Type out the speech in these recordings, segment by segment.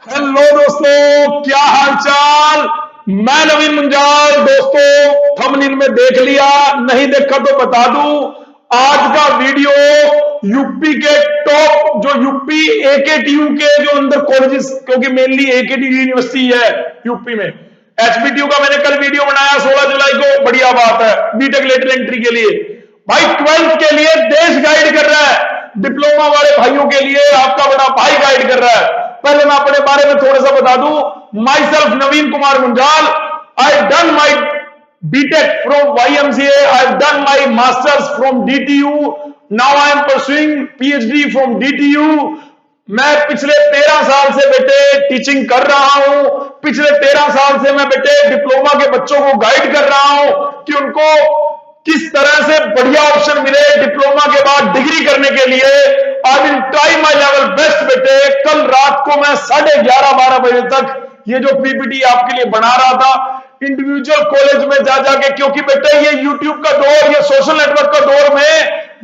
Hello दोस्तों, क्या हाल चाल। मैं नवीन मुंजाल। दोस्तों, थंबनेल में देख लिया, नहीं देखा तो बता दूं। आज का वीडियो यूपी के टॉप, जो यूपी एकेटीयू के जो अंदर कॉलेजेस, क्योंकि मेनली एकेटीयू यूनिवर्सिटी है यूपी में। एचबीटीयू का मैंने कल वीडियो बनाया 16 जुलाई को, बढ़िया बात है, बीटेक लेटर एंट्री के लिए। भाई 12th के लिए देश गाइड कर रहा है, डिप्लोमा वाले भाइयों के लिए आपका बड़ा भाई गाइड कर रहा है। पहले मैं अपने बारे में थोड़ा सा बता दूं। Myself Naveen Kumar Munjal. I done my BTech from YMCA। I done my masters from DTU। Now I am pursuing PhD from DTU। मैं पिछले 13 साल से बेटे टीचिंग कर रहा हूं। पिछले 13 साल से मैं बेटे डिप्लोमा के बच्चों को गाइड कर रहा हूं कि उनको किस तरह से बढ़िया ऑप्शन मिले डिप्लोमा के बाद डिग्री करने के लिए। I will try my level best बेटे। कल रात को मैं 11:30-12 बजे तक ये जो PPT आपके लिए बना रहा था, इंडिविजुअल कॉलेज में जा जाके, क्योंकि बेटे ये यूट्यूब का दौर, ये सोशल नेटवर्क का दौर में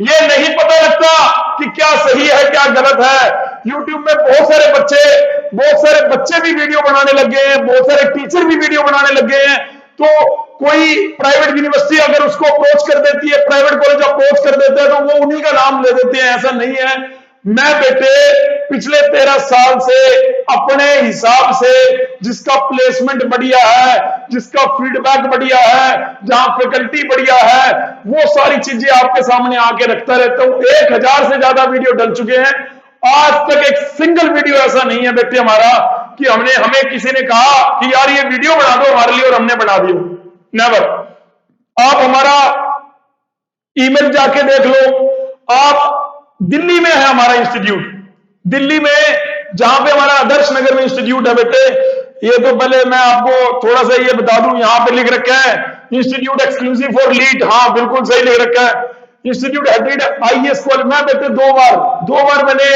ये नहीं पता लगता कि क्या सही है क्या गलत है। यूट्यूब में बहुत सारे बच्चे भी वीडियो बनाने लग गए हैं, बहुत सारे टीचर भी वीडियो बनाने लग गए हैं। तो कोई प्राइवेट यूनिवर्सिटी अगर उसको अप्रोच कर देती है, प्राइवेट कॉलेज अप्रोच कर देते हैं, तो वो उन्हीं का नाम ले देते हैं। ऐसा नहीं है। मैं बेटे पिछले 13 साल से अपने हिसाब से, जिसका प्लेसमेंट बढ़िया है, जिसका फीडबैक बढ़िया है, जहां फैकल्टी बढ़िया है, वो सारी चीजें आपके सामने आके रखता रहता हूं। 1000 से ज्यादा वीडियो डल चुके हैं। आज तक एक सिंगल वीडियो ऐसा नहीं है बेटे हमारा कि हमें किसी ने कहा कि यार ये वीडियो बना दो हमारे लिए और हमने बना दियो। नेवर। आप हमारा ईमेल जाके देख लो। आप दिल्ली में है हमारा इंस्टीट्यूट, दिल्ली में जहां पे हमारा आदर्श नगर में इंस्टीट्यूट है बेटे। ये तो पहले मैं आपको थोड़ा सा ये बता दूं, यहां पे लिख रखा है इंस्टीट्यूट एक्सक्लूसिव फॉर लीड। हाँ, बिल्कुल सही लिख रखा है। Institute headed IES college. मैं बेटे दो बार मैंने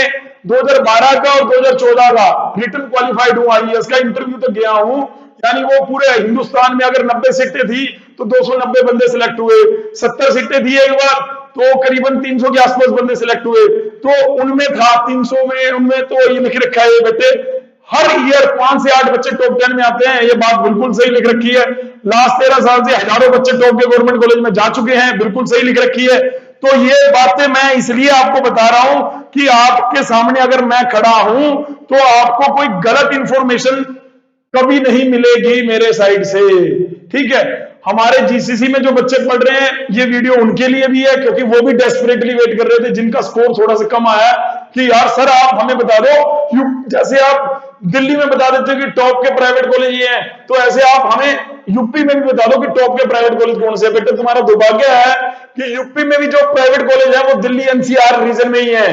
2012 का और 2014 का रिटर्न क्वालिफाइड हूं। IES का इंटरव्यू तो गया हूं। यानी वो पूरे हिंदुस्तान में अगर 90 सीटें थी तो 290 बंदे सिलेक्ट हुए। 70 सीटें थी एक बार तो करीबन 300 के आसपास बंदे सिलेक्ट हुए। तो उनमें था 300 में, उनमें तो ये लिख रखा है बेटे हर ईयर 5 से 8 बच्चे टॉप 10 में आते हैं। ये बात बिल्कुल सही लिख रखी है। लास्ट 13 साल से हजारों बच्चे टॉप के गवर्नमेंट कॉलेज में जा चुके हैं, बिल्कुल सही लिख रखी है। तो ये बातें मैं इसलिए आपको बता रहा हूं कि आपके सामने अगर मैं खड़ा हूं तो आपको कोई गलत इंफॉर्मेशन कभी नहीं मिलेगी मेरे साइड से। ठीक है। हमारे GCC में जो बच्चे पढ़ रहे हैं, ये वीडियो उनके लिए भी है, क्योंकि वो भी डेस्परेटली वेट कर रहे थे, जिनका स्कोर थोड़ा सा कम आया कि यार सर आप हमें बता दो। जैसे आप दिल्ली में बता देते हो कि टॉप के प्राइवेट कॉलेज ये हैं, तो ऐसे आप हमें यूपी में भी बता दो कि टॉप के प्राइवेट कॉलेज कौन से हैं। बेटे तुम्हारा दुर्भाग्य है कि यूपी में भी जो प्राइवेट कॉलेज है वो दिल्ली NCR रीजन में ही है।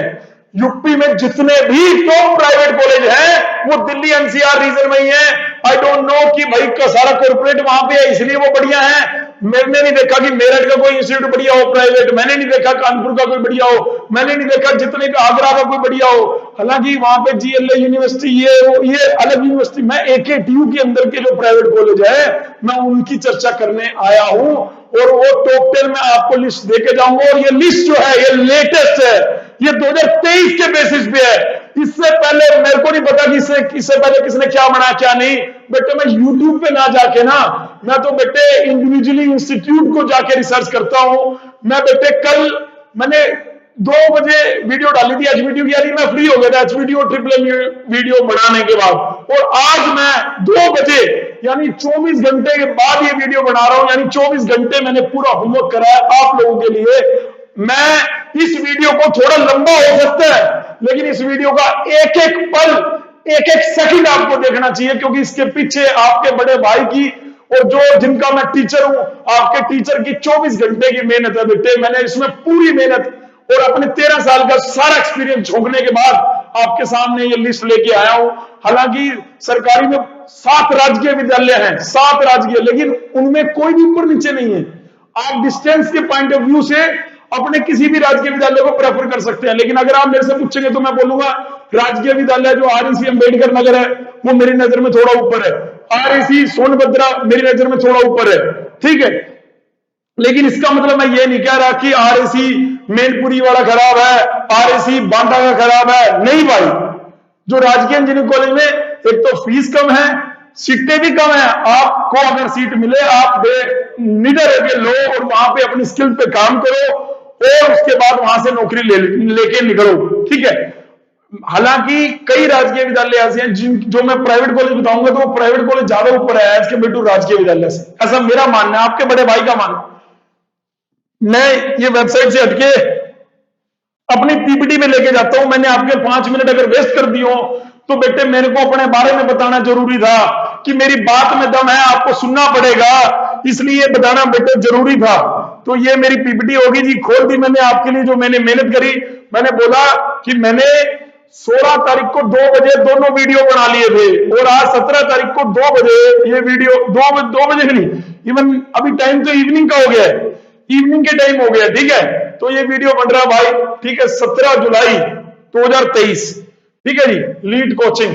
यूपी में जितने भी टॉप प्राइवेट कॉलेज हैं वो दिल्ली NCR रीजन में ही है। आई डोंट नो कि भाई का सारा कॉर्पोरेट वहां पे है इसलिए वो बढ़िया है। मैंने नहीं देखा कि मेरठ का कोई इंस्टीट्यूट बढ़िया हो प्राइवेट, मैंने नहीं देखा कानपुर का कोई बढ़िया हो, मैंने नहीं देखा जितने का आगरा का कोई बढ़िया हो। हालांकि वहां पे GLA यूनिवर्सिटी ये अलग यूनिवर्सिटी। मैं AKTU के अंदर के जो प्राइवेट कॉलेज है मैं उनकी चर्चा करने आया हूं और वो टॉप 10 में आपको लिस्ट देके जाऊंगा। और ये लिस्ट जो है ये लेटेस्ट है, ये 2023 के बेसिस पे है। इससे पहले मेरे को नहीं पता कि इससे पहले किसने क्या बनाया क्या नहीं। बेटे मैं यूट्यूब पे ना जाके ना, मैं तो बेटे इंडिविजुअली इंस्टीट्यूट को जाके रिसर्च करता हूं। मैं बेटे कल मैंने 2 बजे वीडियो डाली थी HBTU की, यानी मैं फ्री हो गया था HBTU ट्रिपल वीडियो बनाने के बाद। और आज मैं 2 बजे यानी 24 घंटे के बाद ये वीडियो बना रहा हूं। यानी 24 घंटे मैंने पूरा होमवर्क कराया आप लोगों के लिए। मैं इस वीडियो को थोड़ा लंबा हो सकता है, लेकिन इस वीडियो का एक एक पल, एक एक सेकंड आपको देखना चाहिए, क्योंकि इसके पीछे आपके बड़े भाई की और जो जिनका मैं टीचर हूं, आपके टीचर की 24 घंटे की मेहनत है बेटे। मैंने इसमें पूरी मेहनत और अपने 13 साल का सारा एक्सपीरियंस झोंकने के बाद आपके सामने ये लिस्ट लेके आया हूं। हालांकि सरकारी में 7 राजकीय विद्यालय हैं, 7 राजकीय, लेकिन उनमें कोई भी ऊपर नीचे नहीं है। आप डिस्टेंस के पॉइंट ऑफ व्यू से अपने किसी भी राजकीय विद्यालय को प्रेफर कर सकते हैं। लेकिन अगर आप मेरे से पूछेंगे तो मैं बोलूंगा राजकीय विद्यालय जो REC अम्बेडकर नगर है वो मेरी नजर में थोड़ा ऊपर है। REC सोनभद्रा मेरी नजर में थोड़ा ऊपर है। ठीक है। लेकिन इसका मतलब मैं ये नहीं कह रहा कि REC मैनपुरी वाला खराब है, REC बांदा का खराब है। नहीं भाई, जो राजकीय इंजीनियरिंग कॉलेज में एक तो फीस कम है, सीटें भी कम है। आपको अगर सीट मिले आप निडर होकर लो और वहां पे अपनी स्किल पे काम करो और उसके बाद वहां से नौकरी लेके निकलो, ठीक है। हालांकि कई राजकीय विद्यालय ऐसे हैं जिन जो मैं प्राइवेट कॉलेज बताऊंगा तो वो प्राइवेट कॉलेज ज्यादा ऊपर है एज कम्पेयर टू राजकीय विद्यालय से, ऐसा मेरा मानना है, आपके बड़े भाई का मानना। मैं ये वेबसाइट से हटके अपनी पीपीटी में लेके जाता हूं। मैंने आपके 5 मिनट अगर वेस्ट कर दियो तो बेटे मेरे को अपने बारे में बताना जरूरी था कि मेरी बात में दम है, आपको सुनना पड़ेगा, इसलिए बताना बेटे जरूरी था। तो ये मेरी पीपीटी होगी जी, खोल दी मैंने आपके लिए, जो मैंने मेहनत करी। मैंने बोला कि मैंने 16 तारीख को 2 बजे दोनों वीडियो बना लिए थे और आज 17 तारीख को 2 बजे ये वीडियो, 2 बजे नहीं, इवन अभी टाइम तो इवनिंग का हो गया है, इवनिंग के टाइम हो गया, ठीक है। तो ये वीडियो बन रहा भाई, ठीक है, 17 जुलाई 2023, ठीक है जी। लीड कोचिंग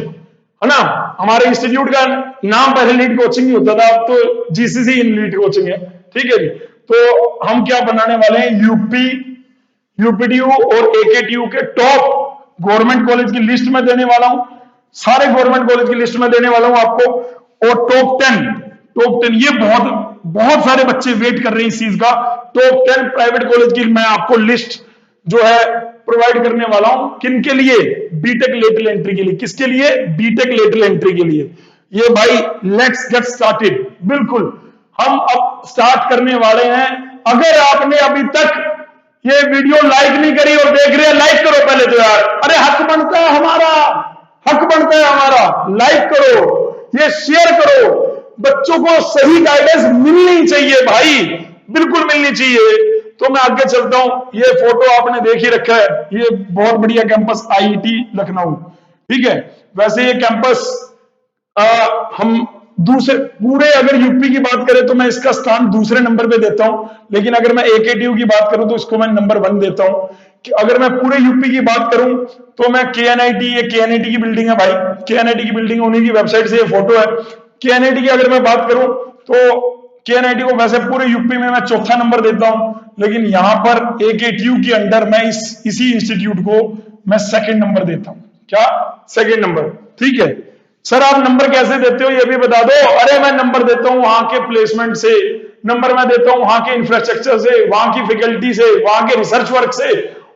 है ना, हमारे इंस्टीट्यूट का नाम पहले लीड कोचिंग ही होता था, अब तो जीसीसी इन लीड कोचिंग है, ठीक है जी। तो हम क्या बनाने वाले हैं, यूपी, यूपीटीयू और एकेटीयू के टॉप गवर्नमेंट कॉलेज की लिस्ट में देने वाला हूं, सारे गवर्नमेंट कॉलेज की लिस्ट में देने वाला हूं आपको। और टॉप 10 ये बहुत सारे बच्चे वेट कर रहे हैं इस चीज का। टॉप 10 प्राइवेट कॉलेज की मैं आपको लिस्ट जो है प्रोवाइड करने वाला हूं, किनके लिए, बीटेक लेटरल एंट्री के लिए। किसके लिए, बीटेक लेटरल एंट्री के लिए। ये भाई लेट्स गेट स्टार्टेड, बिल्कुल हम अब स्टार्ट करने वाले हैं। अगर आपने अभी तक ये वीडियो लाइक नहीं करी और देख रहे हैं, लाइक करो पहले तो यार, अरे हक बनता है हमारा, हक बनता है हमारा, लाइक करो, ये शेयर करो, बच्चों को सही गाइडेंस मिलनी चाहिए भाई, बिल्कुल मिलनी चाहिए। तो मैं आगे चलता हूं, ये फोटो आपने देख ही रखा है, ये बहुत बढ़िया कैंपस आईआईटी लखनऊ, ठीक है। वैसे ये कैंपस हम दूसरे पूरे अगर यूपी की बात करें तो मैं इसका स्थान दूसरे नंबर पे देता हूं, लेकिन अगर मैं एकेटीयू की बात करूं तो इसको मैं नंबर 1 देता हूं। कि अगर मैं पूरे यूपी की बात करूं तो मैं केएनआईटी, ये केएनआईटी की बिल्डिंग है भाई, केएनआईटी की बिल्डिंग, उन्हीं की वेबसाइट से ये फोटो है। केएनआईटी की अगर मैं बात करूं तो केएनआईटी को वैसे पूरे यूपी में मैं चौथा नंबर देता हूं, लेकिन यहां पर एकेटीयू के अंडर मैं इसी इंस्टीट्यूट को मैं सेकंड नंबर देता हूं। क्या, सेकंड नंबर, ठीक है। सर आप नंबर कैसे देते हो ये भी बता दो। अरे मैं नंबर देता हूं वहां के प्लेसमेंट से, नंबर मैं देता हूं वहां के इंफ्रास्ट्रक्चर से, वहां की फैकल्टी से, वहां के रिसर्च वर्क से,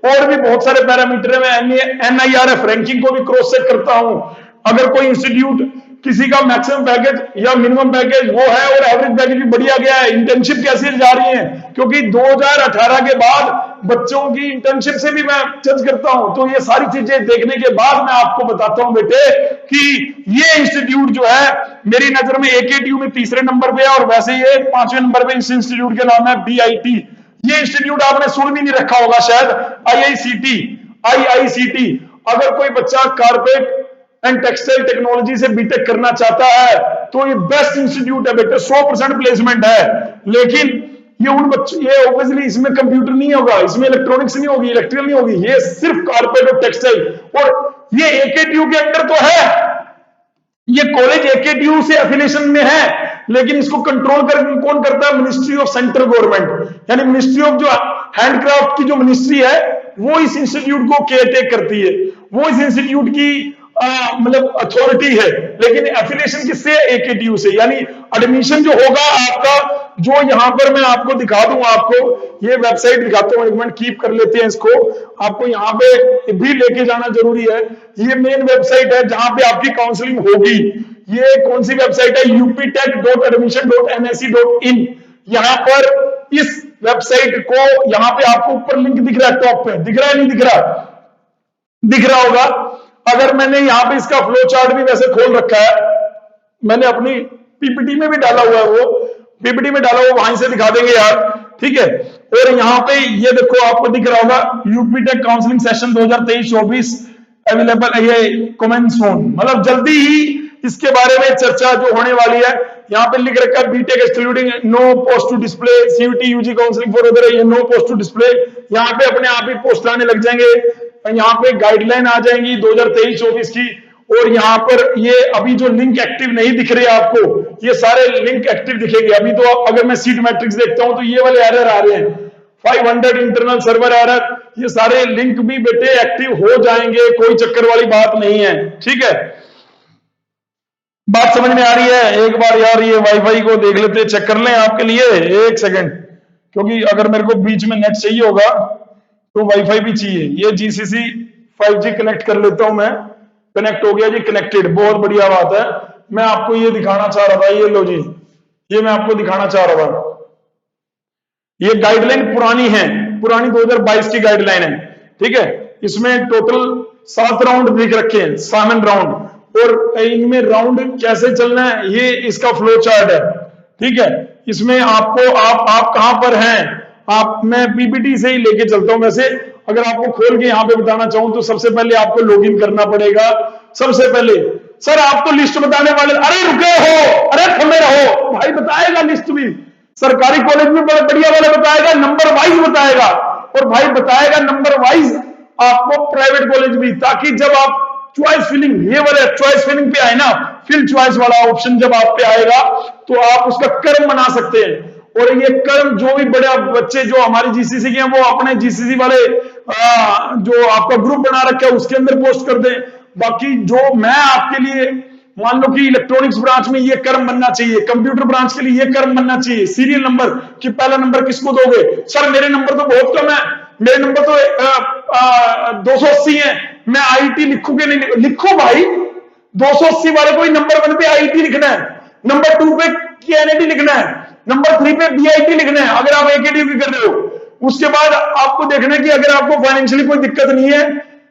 और भी बहुत सारे पैरामीटर में एनआईआरएफ रैंकिंग को भी क्रॉस चेक करता हूं। अगर कोई इंस्टीट्यूट किसी का मैक्सिमम पैकेज या मिनिमम पैकेज वो है और एवरेज पैकेज भी बढ़िया गया है, इंटर्नशिप कैसे जा रही है, क्योंकि 2018 के बाद बच्चों की इंटर्नशिप से भी मैं जज करता हूं। तो ये सारी चीजें देखने के बाद मैं आपको बताता हूं बेटे कि ये इंस्टीट्यूट जो है मेरी नजर में एकेटीयू में तीसरे नंबर पे है, और वैसे ये 5वें नंबर पे इस इंस्टीट्यूट का नाम है बीआईटी। ये इंस्टीट्यूट आपने सुन भी नहीं रखा होगा शायद, आईआईसीटी, आईआईसीटी। अगर कोई बच्चा कारपेट एंड टेक्सटाइल टेक्नोलॉजी से बीटेक करना चाहता है तो ये बेस्ट इंस्टीट्यूट है बेटे, 100% प्लेसमेंट है। लेकिन ये उन बच्चों, ये ऑब्वियसली इसमें कंप्यूटर नहीं होगा, इसमें इलेक्ट्रॉनिक्स नहीं होगी, इलेक्ट्रिकल नहीं होगी, ये सिर्फ कारपेट और टेक्सटाइल। और ये एकेटीयू के अंदर तो है, ये कॉलेज एकेटीयू से एफिलिएशन में है, लेकिन इसको कंट्रोल कौन करता है, मिनिस्ट्री ऑफ सेंट्रल गवर्नमेंट, यानी मिनिस्ट्री ऑफ जो हैंडक्राफ्ट की जो मिनिस्ट्री है वो इस इंस्टीट्यूट को केयरटेक करती है, वो इस इंस्टीट्यूट की मतलब अथॉरिटी है। लेकिन एफिलिएशन किससे, एकेटीयू से। यानी एडमिशन जो होगा आपका, जो यहां पर मैं आपको दिखा दूं, आपको ये वेबसाइट दिखाता हूं, एक मिनट कीप कर लेते हैं इसको, आपको यहां पे भी लेके जाना जरूरी है। ये मेन वेबसाइट है जहां पे आपकी काउंसलिंग होगी। ये कौन सी वेबसाइट है, uptech.admission.nse.in। यहां पर इस वेबसाइट को, यहां पे आपको ऊपर लिंक दिख रहा है, टॉप पे दिख रहा है, नहीं दिख रहा, दिख रहा होगा। अगर मैंने यहां पे इसका फ्लो चार्ट भी वैसे खोल रखा है, मैंने अपनी पीपीटी में भी डाला हुआ है, वो पीपीटी में डाला हुआ, वहीं से दिखा देंगे यार, ठीक है। और यहां पे ये देखो आपको दिख रहा होगा, यूपीटेक काउंसलिंग सेशन 2023-24 अवेलेबल है, ये कमेंट सोन, मतलब जल्दी ही इसके बारे में चर्चा जो होने वाली है। यहां पे लिख रखा है BTech excluding no post to display, CUET UG counselling for other, ये नो पोस्ट टू डिस्प्ले। यहां पे अपने आप ही पोस्ट आने लग जाएंगे, यहाँ पे गाइडलाइन आ जाएंगी 2023-24 की। और यहाँ पर ये अभी जो लिंक एक्टिव नहीं दिख रहे आपको, ये सारे लिंक एक्टिव दिखेंगे। अभी तो अगर मैं सीट मैट्रिक्स देखता हूं तो ये वाले एरर आ रहे हैं, 500 इंटरनल सर्वर एरर, ये सारे लिंक भी बेटे एक्टिव हो जाएंगे, कोई चक्कर वाली बात नहीं है, ठीक है। बात समझ में आ रही है? एक बार यार ये वाईफाई को देख लेते, चेक कर लें आपके लिए, एक सेकंड, क्योंकि अगर मेरे को बीच में नेट चाहिए होगा तो वाईफाई भी चाहिए। ये जीसीसी 5G कनेक्ट कर लेता हूं मैं। कनेक्ट हो गया जी, कनेक्टेड, बहुत बढ़िया बात है। मैं आपको ये दिखाना चाह रहा था, ये लो जी, ये मैं आपको दिखाना चाह रहा था। ये गाइडलाइन पुरानी है, पुरानी 2022 की गाइडलाइन है, ठीक है। इसमें टोटल 7 राउंड लिख रखे हैं, 7 राउंड, और इनमें राउंड कैसे चलना है ये इसका फ्लो चार्ट है, ठीक है। इसमें आपको आप कहां पर हैं, आप, मैं पीपीटी से ही लेके चलता हूं। वैसे अगर आपको खोल के यहां पे बताना चाहूं तो सबसे पहले आपको लॉगिन करना पड़ेगा। सबसे पहले सर आप तो लिस्ट बताने वाले, अरे रुके हो, अरे थमे रहो भाई, बताएगा लिस्ट भी। सरकारी कॉलेज में बड़ा बढ़िया वाला बताएगा, नंबर वाइज बताएगा, और भाई बताएगा नंबर वाइज आपको प्राइवेट कॉलेज भी, ताकि जब आप चॉइस फिलिंग, ये वाले चॉइस फिलिंग पे आए ना, फिल चॉइस वाला ऑप्शन जब आप पे आएगा तो आप उसका कर्म बना सकते हैं। और ये कर्म जो भी बड़े बच्चे जो हमारे जीसीसी के हैं वो अपने जीसीसी वाले जो आपका ग्रुप बना रखे है उसके अंदर पोस्ट कर दें। बाकी जो मैं आपके लिए, मान लो कि इलेक्ट्रॉनिक्स ब्रांच में ये कर्म बनना चाहिए, कंप्यूटर ब्रांच के लिए ये कर्म बनना चाहिए, सीरियल नंबर कि पहला नंबर किसको दोगे। सर मेरे नंबर तो बहुत कम है, मेरे नंबर तो 280 है, मैं आईटी लिखूंगे नहीं, लिखो भाई, 280 वाले को ही नंबर 1 पे आईटी लिखना है, नंबर 2 पे केएनडी लिखना है, नंबर 3 पे बीआईटी लिखना है, अगर आप एकेडीयू की कर रहे हो। उसके बाद आपको देखना है कि अगर आपको फाइनेंशियली कोई दिक्कत नहीं है,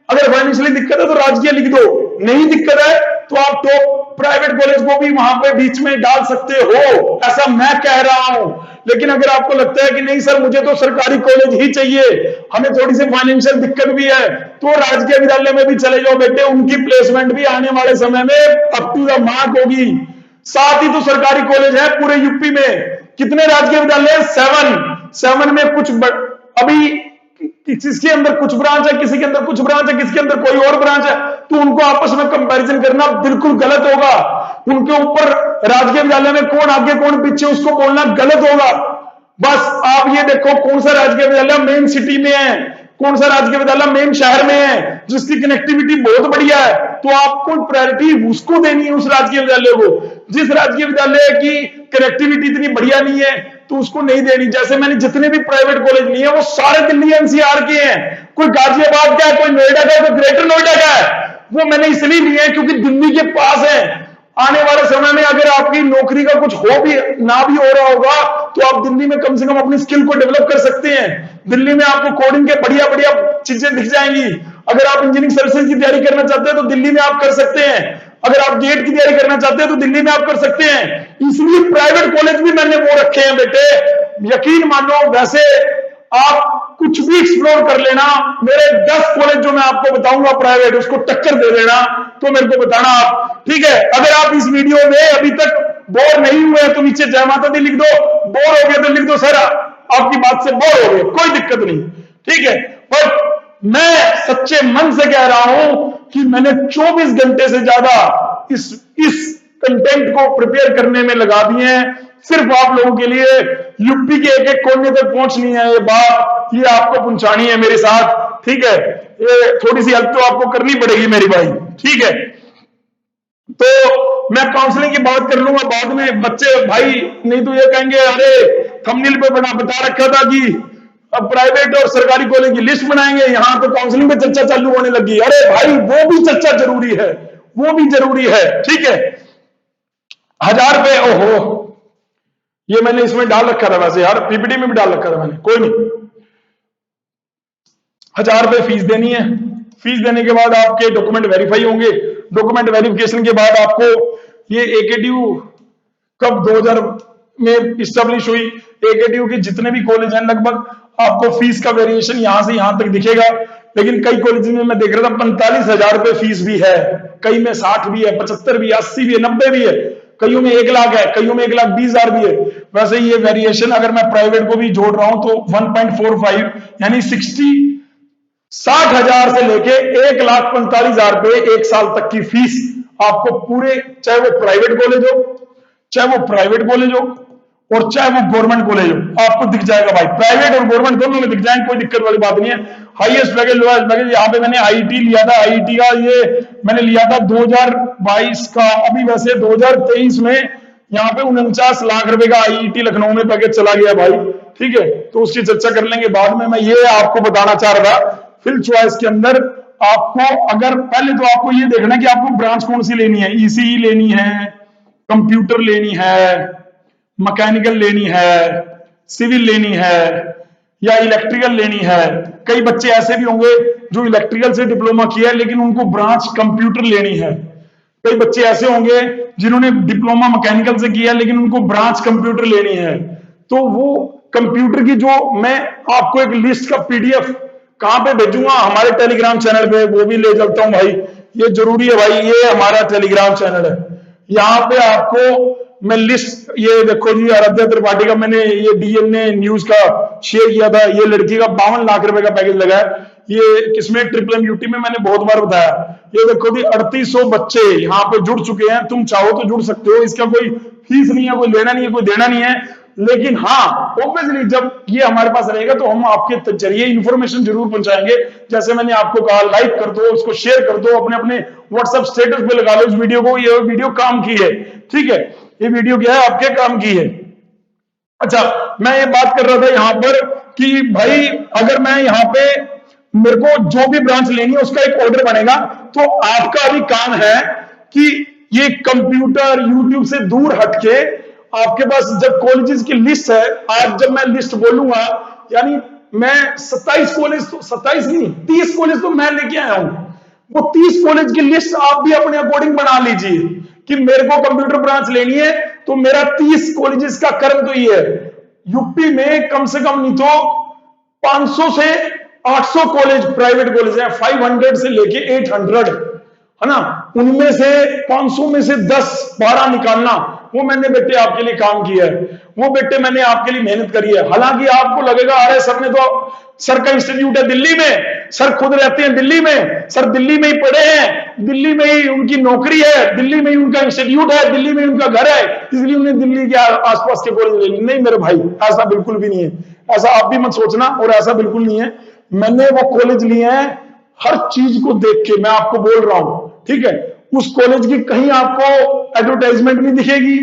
अगर फाइनेंशियली दिक्कत है तो राजकीय लिख दो, नहीं दिक्कत है तो आप टॉप प्राइवेट कॉलेज को भी वहां पे बीच में डाल सकते हो, ऐसा मैं कह रहा हूं। लेकिन अगर आपको लगता है कि नहीं सर मुझे तो सरकारी कॉलेज ही चाहिए, हमें थोड़ी सी फाइनेंशियल दिक्कत भी है, तो राजकीय विद्यालय में भी चले जाओ बेटे, उनकी प्लेसमेंट भी आने वाले समय में अप टू द मार्क होगी। साथ ही तो सरकारी कॉलेज है पूरे यूपी में, कितने राजकीय विद्यालय? 7 में कुछ अभी किसी के अंदर कुछ ब्रांच है, किसी के अंदर कुछ ब्रांच है, किसी के अंदर कोई और ब्रांच है, तो उनको आपस में कंपैरिजन करना बिल्कुल गलत होगा। उनके ऊपर राजकीय विद्यालय में कौन आगे कौन पीछे उसको बोलना गलत होगा। बस आप ये देखो कौन सा राजकीय विद्यालय मेन सिटी में है, कौन सा राजकीय विद्यालय मेन शहर में है जिसकी कनेक्टिविटी बहुत बढ़िया है, तो आपको प्रायोरिटी उसको देनी है, उस राजकीय विद्यालय को। जिस राजकीय विद्यालय की कनेक्टिविटी इतनी बढ़िया नहीं है तो उसको नहीं देनी। जैसे मैंने जितने भी प्राइवेट कॉलेज लिए हैं वो सारे दिल्ली एनसीआर के हैं, कोई गाजियाबाद का है, कोई नोएडा का है, कोई ग्रेटर नोएडा का है। वो मैंने इसलिए लिए हैं क्योंकि दिल्ली के पास है। आने वाले समय में अगर आपकी नौकरी का कुछ हो भी ना भी हो रहा होगा तो आप दिल्ली में कम से कम अपनी स्किल को डेवलप कर सकते हैं। दिल्ली में आपको कोडिंग के बढ़िया बढ़िया चीजें दिख जाएंगी। अगर आप इंजीनियरिंग सर्विसेज की तैयारी करना चाहते हैं तो दिल्ली में आप कर सकते हैं, अगर आप गेट की तैयारी करना चाहते हैं तो दिल्ली में आप कर सकते हैं। इसलिए प्राइवेट कॉलेज भी मैंने वो रखे हैं बेटे, यकीन मानो। वैसे आप कुछ भी एक्सप्लोर कर लेना, मेरे 10 कॉलेज जो मैं आपको बताऊंगा प्राइवेट, उसको टक्कर दे देना, तो मेरे को बताना आप, ठीक है। अगर आप इस वीडियो में अभी तक बोर नहीं हुए तो नीचे जय माता दी लिख दो, बोर हो गए तो लिख दो सर आपकी बात से बोर हो गए, कोई दिक्कत नहीं, ठीक है। बट मैं सच्चे मन से कह रहा हूं कि मैंने 24 घंटे से ज्यादा इस कंटेंट को प्रिपेयर करने में लगा दिए हैं, सिर्फ आप लोगों के लिए। यूपी के एक एक कोने तक पहुंचनी है ये बात, ये आपको पहुंचानी है मेरे साथ, ठीक है। ये थोड़ी सी हेल्प तो आपको करनी पड़ेगी मेरी भाई, ठीक है। तो मैं काउंसलिंग की बात कर लूंगा बाद में, बच्चे भाई नहीं तो ये कहेंगे अरे थंबनेल पे बता रखा था कि अब प्राइवेट और सरकारी कॉलेज की लिस्ट बनाएंगे, यहां तो काउंसलिंग पे चर्चा चालू होने लगी। अरे भाई वो भी चर्चा जरूरी है, वो भी जरूरी है, ठीक है। 1000 रुपए, ओहो ये मैंने इसमें डाल रखा था वैसे यार, पीपीटी में भी डाल रखा था मैंने, कोई नहीं। 1000 रुपए फीस देनी है। फीस देने के बाद आपके डॉक्यूमेंट वेरीफाई होंगे। डॉक्यूमेंट वेरिफिकेशन के बाद आपको ये एकेडीयू कब 2000 में इस्टेब्लिश हुई, एकेडीयू के जितने भी कॉलेज हैं लगभग आपको फीस का वेरिएशन यहां से यहां तक दिखेगा। लेकिन कई कॉलेज में मैं देख रहा था 45,000 रुपए फीस भी है, कई में 60 भी है, 75 भी है, 80 भी है, 90 भी है, कईयों में 1 लाख है, कईयों में 1,20,000 भी है। वैसे ये वेरिएशन अगर मैं प्राइवेट को भी जोड़ रहा हूं तो 1.45 यानी 60,000 से लेके 1,45,000 रुपए 1 साल तक की फीस आपको पूरे, चाहे वो प्राइवेट कॉलेज हो, चाहे वो प्राइवेट कॉलेज हो, और चाहे वो गवर्नमेंट कॉलेज हो, आपको दिख जाएगा भाई, प्राइवेट और गवर्नमेंट दोनों में दिख जाएंगे, कोई दिक्कत वाली बात नहीं है। हाईएस्ट पैकेज, लोएस्ट पैकेज, यहाँ पे मैंने आईटी लिया था, आईटी का ये मैंने लिया था 2022 का, अभी वैसे 2023 में यहाँ पे 49 लाख रुपए का आईटी लखनऊ में पैकेज चला गया भाई, ठीक है। तो उसकी चर्चा कर लेंगे बाद में, मैं ये आपको बताना चाह रहा था। फिल चॉइस के अंदर आपको, अगर पहले तो आपको ये देखना कि आपको ब्रांच कौन सी लेनी है, ईसीई लेनी है, कंप्यूटर लेनी है, मैकेनिकल लेनी है, सिविल लेनी है, या इलेक्ट्रिकल लेनी है। कई बच्चे ऐसे भी होंगे जो इलेक्ट्रिकल से डिप्लोमा किया है लेकिन उनको ब्रांच कंप्यूटर लेनी है। कई बच्चे ऐसे होंगे जिन्होंने डिप्लोमा मैकेनिकल से किया है लेकिन उनको ब्रांच कंप्यूटर लेनी है। तो वो कंप्यूटर की जो मैं आपको एक लिस्ट का पीडीएफ कहां पे भेजूंगा, हमारे टेलीग्राम चैनल पे, वो भी ले चलता हूं भाई, ये जरूरी है भाई, ये हमारा टेलीग्राम चैनल है। यहाँ पे आपको मैं लिस्ट, ये देखो जी, आराध्या त्रिपाठी का मैंने ये डीएनए न्यूज का शेयर किया था, ये लड़की का 52 लाख रुपए का पैकेज लगा है। ये किसमें, ट्रिपल एम यूटी में, मैंने बहुत बार बताया। ये देखो जी 3800 बच्चे यहाँ पे जुड़ चुके हैं, तुम चाहो तो जुड़ सकते हो, इसका कोई फीस नहीं है, कोई लेना नहीं है, कोई देना नहीं है। लेकिन हाँ, ऑब्वियसली जब ये हमारे पास रहेगा तो हम आपके जरिए इंफॉर्मेशन जरूर पहुंचाएंगे। जैसे मैंने आपको कहा, लाइक कर दो, उसको शेयर कर दो, अपने अपने व्हाट्सएप स्टेटस पे लगा लो इस वीडियो को, ये वीडियो काम की है, ठीक है, ये वीडियो क्या है, आपके काम की है। अच्छा, मैं ये बात कर रहा था यहाँ पर कि भाई अगर मैं यहाँ पे, मेरे को जो भी ब्रांच लेनी है उसका एक ऑर्डर बनेगा, तो आपका अभी काम है कि ये कंप्यूटर यूट्यूब से दूर हटके आपके पास जब कॉलेजेस की लिस्ट है, आज जब मैं लिस्ट बोलूंगा, यानी मैं 27 कॉलेज, तो 27 नहीं 30 कॉलेज तो मैं लेके आया हूं, वो 30 कॉलेज की लिस्ट आप भी अपने अकॉर्डिंग बना लीजिए कि मेरे को कंप्यूटर ब्रांच लेनी है, तो मेरा 30 कॉलेजेस का कर्म तो ये है, यूपी में कम से कम नहीं तो 500 से 800 कॉलेज प्राइवेट कॉलेज है, 500 से लेके 800, है ना, उनमें से 500 में से 10-12 निकालना, वो मैंने बेटे आपके लिए काम किया है, वो बेटे मैंने आपके लिए मेहनत करी है। हालांकि आपको लगेगा अरे सर ने तो, सर का इंस्टीट्यूट है दिल्ली में, सर खुद रहते हैं दिल्ली में, सर दिल्ली में ही पढ़े हैं, दिल्ली में ही उनकी नौकरी है, दिल्ली में ही उनका इंस्टीट्यूट है, दिल्ली में ही उनका घर है, इसलिए उन्हें दिल्ली के आसपास के कॉलेज ले। नहीं मेरे भाई, ऐसा बिल्कुल भी नहीं है, ऐसा आप भी मत सोचना, और ऐसा बिल्कुल नहीं है। मैंने वो कॉलेज लिए हैं हर चीज को देख के, मैं आपको बोल रहा हूं, ठीक है। उस कॉलेज की कहीं आपको एडवर्टाइजमेंट नहीं दिखेगी,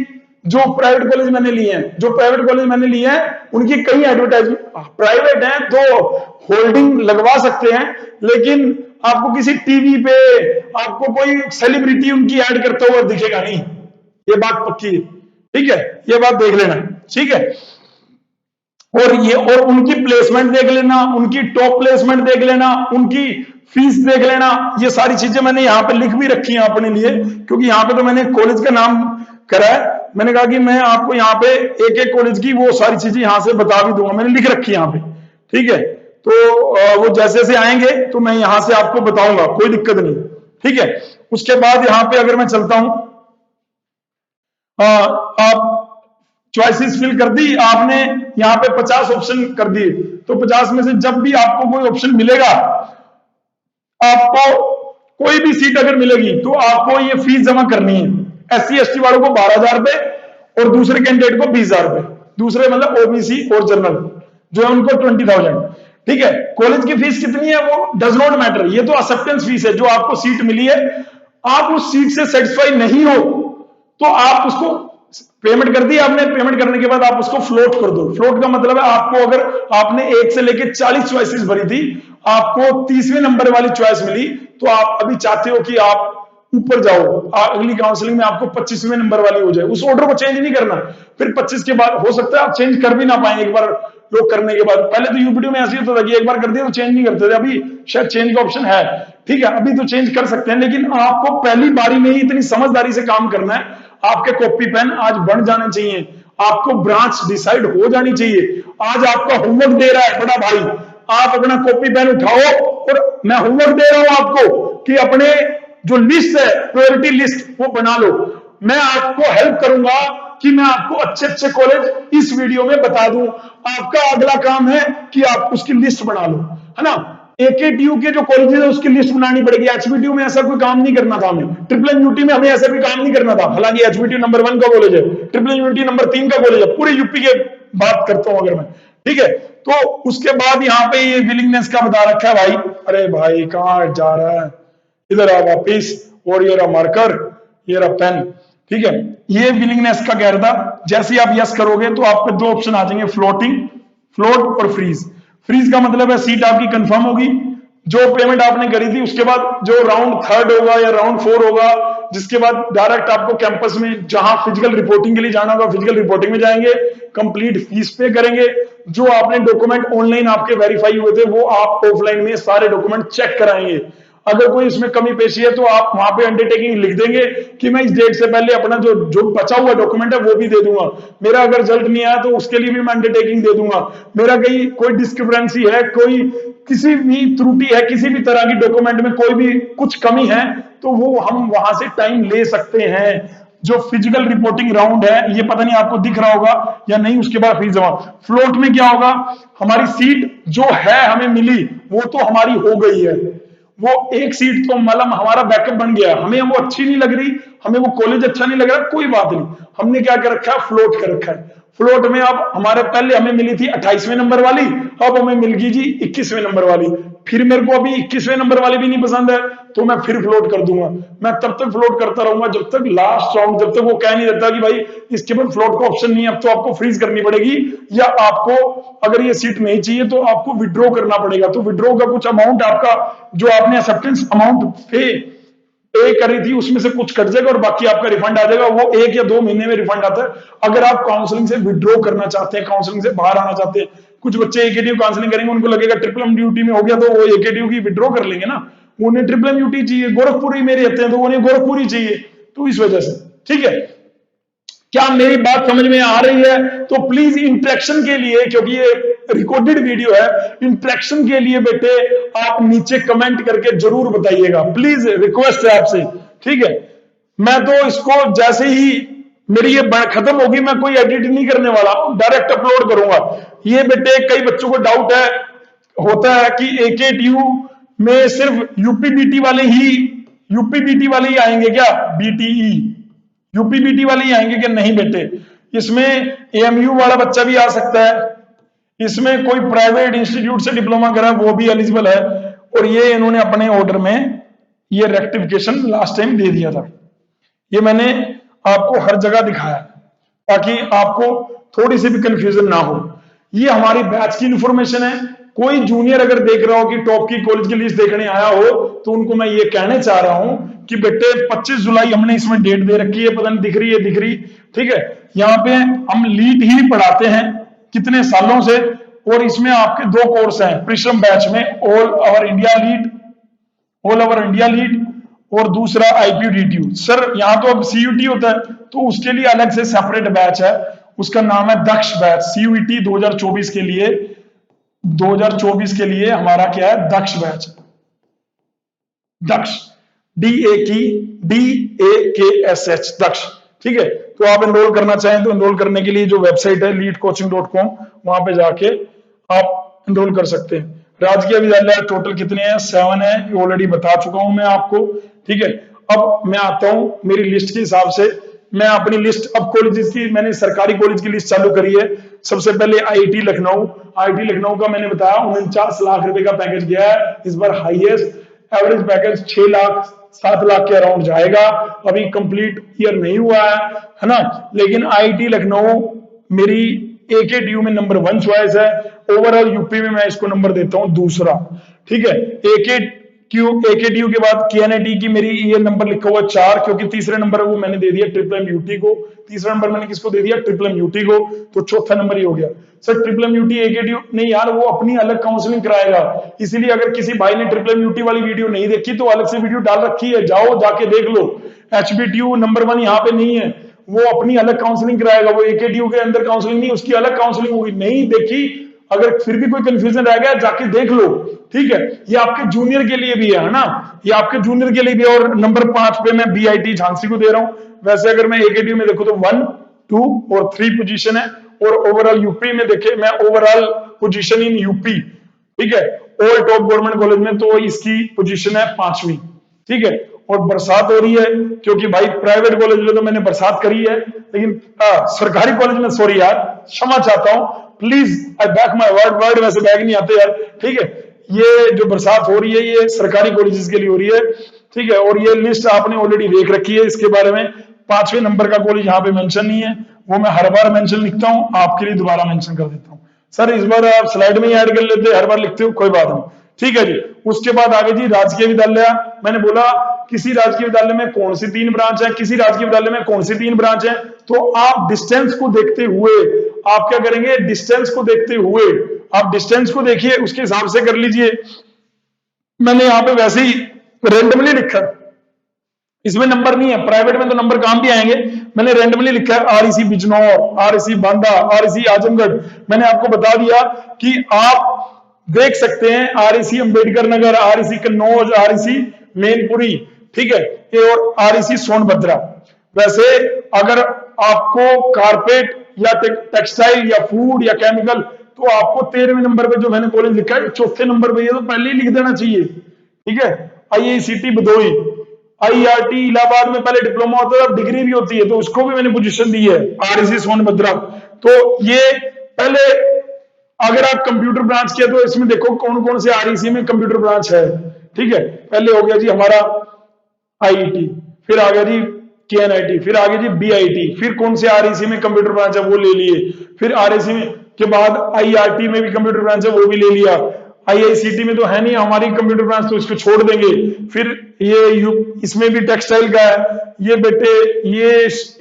जो प्राइवेट कॉलेज मैंने लिए हैं, जो प्राइवेट कॉलेज मैंने लिए हैं उनकी कहीं एडवर्टाइजमेंट, प्राइवेट है तो होल्डिंग लगवा सकते हैं, लेकिन आपको किसी टीवी पे आपको कोई सेलिब्रिटी उनकी ऐड करता हुआ दिखेगा नहीं, ये बात पक्की है, ठीक है, ये बात देख लेना, ठीक है। और ये, और उनकी प्लेसमेंट देख लेना, उनकी टॉप प्लेसमेंट देख लेना, उनकी फीस देख लेना, ये सारी चीजें मैंने यहाँ पे लिख भी रखी हैं अपने लिए, क्योंकि यहाँ पे तो मैंने कॉलेज का नाम करा है, मैंने कहा कि मैं आपको यहाँ पे एक एक कॉलेज की वो सारी चीजें यहाँ से बता भी दूंगा, मैंने लिख रखी है यहाँ पे, ठीक है। तो वो जैसे जैसे आएंगे तो मैं यहाँ से आपको बताऊंगा, कोई दिक्कत नहीं, ठीक है। उसके बाद यहाँ पे अगर मैं चलता हूं, आप चॉइसेस फिल कर दी आपने, यहाँ पे 50 ऑप्शन कर दिए, तो 50 में से जब भी आपको कोई ऑप्शन मिलेगा, आपको कोई भी सीट अगर मिलेगी तो आपको ये फीस जमा करनी है। SC ST वालों को 12,000 रुपए और दूसरे कैंडिडेट को 20,000 रुपए, दूसरे मतलब ओबीसी और जनरल जो है उनको 20,000, ठीक है। कॉलेज की फीस कितनी है वो डज नॉट मैटर, ये तो एक्सेप्टेंस फीस है, जो आपको सीट मिली है, आप उस सीट से सेटिस्फाई नहीं हो तो आप उसको पेमेंट कर दी आपने, पेमेंट करने के बाद आप उसको फ्लोट कर दो। फ्लोट का मतलब है आपको, अगर आपने 1 से लेके 40 चॉइसेस भरी थी, आपको 30वें नंबर वाली चॉइस मिली, तो आप अभी चाहते हो कि आप ऊपर जाओ, अगली काउंसलिंग में आपको 25वें नंबर वाली हो जाए, उस ऑर्डर को चेंज नहीं करना। फिर 25 के बाद हो सकता है आप चेंज कर भी ना पाए एक बार लोग करने के बाद। पहले तो यूपीडी में ऐसे ही होता था कि एक बार कर दिया तो चेंज नहीं करते थे, अभी शायद चेंज का ऑप्शन है, ठीक है, अभी तो चेंज कर सकते हैं, लेकिन आपको पहली बारी में ही इतनी समझदारी से काम करना है। आपके कॉपी पेन आज बन जाने चाहिए, आपको ब्रांच डिसाइड हो जानी चाहिए। आज आपका होमवर्क दे रहा है बड़ा भाई, आप अपना कॉपी पेन उठाओ और मैं होमवर्क दे रहा हूं आपको कि अपने जो लिस्ट है, प्रायोरिटी लिस्ट, वो बना लो। मैं आपको हेल्प करूंगा कि मैं आपको अच्छे अच्छे कॉलेज इस वीडियो में बता दूं। आपका अगला काम है कि आप उसकी लिस्ट बना लो, है ना। एकेटीयू के जो कॉलेजेस है उसकी लिस्ट बनानी पड़ेगी। एचबीटीयू में ऐसा कोई काम नहीं करना था हमें, ट्रिपल एमयूटी में हमें ऐसा कोई काम नहीं करना था। हालांकि एचबीटीयू नंबर 1 का कॉलेज है, ट्रिपल एमयूटी नंबर 3 का कॉलेज है, पूरे यूपी के बात करता हूं अगर मैं, ठीक है। तो उसके बाद यहाँ पे ये विलिंगनेस का बता रखा है भाई। अरे भाई कहाँ जा रहा है, इधर आ वापिस, और ये रहा मार्कर, ये रहा पेन, ठीक है। ये विलिंगनेस का कह रहा था, जैसे ही आप यस करोगे तो आपको दो ऑप्शन आ जाएंगे, फ्लोटिंग, फ्लोट और फ्रीज। फ्रीज का मतलब है सीट आपकी कंफर्म होगी, जो पेमेंट आपने करी थी उसके बाद जो राउंड 3 होगा या राउंड 4 होगा, जिसके बाद डायरेक्ट आपको कैंपस में जहां फिजिकल रिपोर्टिंग के लिए जाना होगा फिजिकल रिपोर्टिंग में जाएंगे, कंप्लीट फीस पे करेंगे, जो आपने डॉक्यूमेंट ऑनलाइन आपके वेरीफाई हुए थे वो आप ऑफलाइन में सारे डॉक्यूमेंट चेक कराएंगे। अगर कोई इसमें कमी पेशी है तो आप वहां पे अंडरटेकिंग लिख देंगे कि मैं इस डेट से पहले अपना जो जो बचा हुआ डॉक्यूमेंट है वो भी दे दूंगा, मेरा अगर रिजल्ट नहीं आया तो उसके लिए भी मैं अंडरटेकिंग दे दूंगा, मेरा कहीं कोई डिस्क्रिपेंसी है, कोई किसी भी त्रुटि है, किसी भी तरह की डॉक्यूमेंट में कोई भी कुछ कमी है तो वो हम वहां से टाइम ले सकते हैं। जो फिजिकल रिपोर्टिंग राउंड है, ये पता नहीं आपको दिख रहा होगा या नहीं, उसके बाद फीस जमा। फ्लोट में क्या होगा, हमारी सीट जो है हमें मिली वो तो हमारी हो गई है, वो एक सीट तो मतलब हमारा बैकअप बन गया, हमें वो अच्छी नहीं लग रही, हमें वो कॉलेज अच्छा नहीं लग रहा, कोई बात नहीं, हमने क्या कर रखा है, फ्लोट कर रखा है। फ्लोट में अब हमारे पहले हमें मिली थी 28वें नंबर वाली, अब हमें मिल गई जी 21वें नंबर वाली। फिर मेरे को अभी 21वें नंबर वाली भी नहीं पसंद है तो मैं फिर फ्लोट कर दूंगा, मैं तब तक फ्लोट करता रहूंगा जब तक लास्ट राउंड, जब तक वो कह नहीं देता कि भाई इसके बाद फ्लोट का ऑप्शन नहीं है, अब तो आपको फ्रीज करनी पड़ेगी, या आपको अगर ये सीट नहीं चाहिए तो आपको विड्रॉ करना पड़ेगा। तो विड्रॉ का कुछ अमाउंट आपका जो आपने एक्सेप्टेंस अमाउंट पे करी थी उसमें से कुछ कट जाएगा और बाकी आपका रिफंड आ जाएगा, वो 1 या 2 महीने में रिफंड आता है। अगर आप काउंसलिंग से विड्रॉ करना चाहते हैं, काउंसलिंग से बाहर आना चाहते हैं, कुछ बच्चे एकेटीयू काउंसलिंग करेंगे, उनको लगेगा ट्रिपल एम ड्यूटी में हो गया तो वो एकेटीयू की विड्रॉ कर लेंगे ना, उन्हें ट्रिपल एम ड्यूटी चाहिए, गोरखपुर ही मेरे रहते हैं तो उन्हें गोरखपुर ही चाहिए, तो इस वजह से, ठीक है। क्या मेरी बात समझ में आ रही है? तो प्लीज इंटरेक्शन के लिए, क्योंकि ये रिकॉर्डेड वीडियो है, इंटरेक्शन के लिए बेटे आप नीचे कमेंट करके जरूर बताइएगा, प्लीज रिक्वेस्ट है आपसे, ठीक है। मैं तो इसको जैसे ही मेरी ये खत्म होगी मैं कोई एडिट नहीं करने वाला, डायरेक्ट अपलोड करूंगा। ये बेटे कई बच्चों को डाउट है, होता है कि एकेटीयू में सिर्फ यूपीबीटी वाले ही आएंगे क्या, बीटीई यूपीबीटी वाले ही आएंगे क्या? नहीं बेटे, इसमें एएमयू वाला बच्चा भी आ सकता है, इसमें कोई प्राइवेट इंस्टीट्यूट से डिप्लोमा करा वो भी एलिजिबल है, और ये इन्होंने अपने ऑर्डर में ये रेक्टिफिकेशन लास्ट टाइम दे दिया था। ये मैंने आपको हर जगह दिखाया ताकि आपको थोड़ी सी भी कंफ्यूजन ना हो। ये हमारी बैच की इंफॉर्मेशन है, कोई जूनियर अगर देख रहा हो कि टॉप की कॉलेज की लिस्ट देखने आया हो तो उनको मैं ये कहने चाह रहा हूं कि बेटे 25 जुलाई हमने इसमें डेट दे रखी है, पता नहीं दिख रही है, दिख रही, ठीक है। यहाँ पे हम लीड ही पढ़ाते हैं कितने सालों से, और इसमें आपके 2 कोर्स हैं प्रिशम बैच में, ऑल ओवर इंडिया लीड और दूसरा आईपीडीटीयू। सर यहाँ तो अब सीयूटी होता है तो उसके लिए अलग से सेपरेट बैच है, उसका नाम है दक्ष बैच। सीयूटी 2024 के लिए हमारा क्या है, दक्ष बैच, दक्ष DAKSH दक्ष, ठीक है। तो आप एनरोल करना चाहें तो एनरोल करने के लिए जो वेबसाइट है leadcoaching.com, वहां पे जाके आप एनरोल कर सकते हैं। राजकीय विद्यालय टोटल कितने हैं, 7 है, ऑलरेडी बता चुका हूं मैं आपको, ठीक है। अब मैं आता हूं मेरी लिस्ट के हिसाब से, मैं अपनी लिस्ट अब कॉलेजेस की, मैंने सरकारी कॉलेज की लिस्ट चालू करी है। सबसे पहले आईआईटी लखनऊ का मैंने बताया 49 लाख रुपए का पैकेज गया है इस बार, highest average package 6 lakh 7 lakh के अराउंड जाएगा, अभी कंप्लीट ईयर नहीं हुआ है ना। लेकिन आईआईटी लखनऊ मेरी एकेटीयू में नंबर 1 चॉइस है, ओवरऑल यूपी में मैं इसको नंबर देता हूं दूसरा, ठीक है। एकेटीयू के बाद केएनआईटी की मेरी ये नंबर लिखा हुआ 4, क्योंकि तीसरे नंबर वो मैंने दे दिया ट्रिपल एमयूटी को, तीसरा नंबर मैंने किसको दे दिया, ट्रिपल एमयूटी को, तो चौथा नंबर ही हो गया। सर ट्रिपल एमयूटी एकेटीयू नहीं यार, वो अपनी अलग काउंसलिंग कराएगा, इसीलिए अगर किसी भाई ने ट्रिपल एमयूटी वाली वीडियो नहीं देखी तो अलग से वीडियो डाल रखी है, जाओ जाके देख लो। एचबीटीयू नंबर 1 यहाँ पे नहीं है, वो अपनी अलग काउंसलिंग कराएगा, वो एकेटीयू के अंदर काउंसलिंग नहीं, उसकी अलग काउंसलिंग होगी, नहीं देखी अगर फिर भी कोई कंफ्यूजन रह गया जाके देख लो, ठीक है। ये आपके जूनियर के लिए भी है ना, ये आपके जूनियर के लिए भी। और नंबर 5 पे मैं बीआईटी झांसी को दे रहा हूं। वैसे अगर मैं एकेटीयू में देखूं तो 1, 2 और 3 पोजीशन है, और ओवरऑल यूपी में देखे मैं ओवरऑल पोजीशन इन यूपी, ठीक है, ऑल टॉप गवर्नमेंट कॉलेज में तो इसकी पोजीशन है 5वीं। ठीक है, और बरसात हो रही है क्योंकि भाई प्राइवेट कॉलेज में तो मैंने बरसात करी है, लेकिन सरकारी कॉलेज में सॉरी यार, क्षमा चाहता हूं, please I back my word, word वैसे बैक नहीं आते यार। ठीक है, ये जो बरसात हो रही है ये सरकारी कॉलेजेस के लिए हो रही है। ठीक है, और ये लिस्ट आपने ऑलरेडी देख रखी है इसके बारे में। 5वें नंबर का कॉलेज यहाँ पे मेंशन नहीं है, वो मैं हर बार मेंशन लिखता हूँ, आपके लिए दोबारा मेंशन कर देता हूँ। सर इस बार आप स्लाइड में ही ऐड कर लेते, हर बार लिखते हो, कोई बात नहीं। ठीक है जी, उसके बाद आगे जी राजकीय विद्यालय। मैंने बोला किसी राजकीय विद्यालय में कौन सी 3 ब्रांच है, किसी राजकीय विद्यालय में कौन सी 3 ब्रांच है, तो आप डिस्टेंस को देखते हुए आप क्या करेंगे, डिस्टेंस को देखते हुए आप डिस्टेंस को देखिए, उसके हिसाब से कर लीजिए। मैंने यहां पे वैसे ही रेंडमली लिखा, इसमें नंबर नहीं है, प्राइवेट में तो नंबर काम भी आएंगे, मैंने रेंडमली लिखा है REC Bijnor, REC Banda, REC Azamgarh. मैंने आपको बता दिया कि आप देख सकते हैं REC Ambedkar Nagar, REC Kannauj, REC Mainpuri, ठीक है, ये और आरईसी सोनभद्रा। वैसे अगर आपको कारपेट या टेक्सटाइल या फूड या केमिकल, तो आपको 13वें नंबर पे जो मैंने कॉलेज लिखा है, 4थे नंबर पे, ये तो पहले ही लिख देना चाहिए। ठीक है, आईआईसीटी भदोही, आईआरटी इलाहाबाद में पहले डिप्लोमा होता है, अब डिग्री भी होती है, तो उसको भी मैंने पोजीशन दी है, आरईसी सोनभद्रा। तो ये पहले अगर आप कंप्यूटर ब्रांच किया तो इसमें देखो कौन कौन से आरईसी में कंप्यूटर ब्रांच है। ठीक है, पहले हो गया जी हमारा आईईटी, फिर आ गया जी केएनआईटी, फिर आगे जी बीआईटी, फिर कौन से आरईसी में कंप्यूटर ब्रांच है वो ले लिए, फिर आरईसी में के बाद आईआरटी में भी कंप्यूटर ब्रांच है वो भी ले लिया, आईआईसीटी में तो है नहीं हमारी कंप्यूटर ब्रांच, तो इसको छोड़ देंगे। फिर ये इसमें भी टेक्सटाइल का है, ये बेटे ये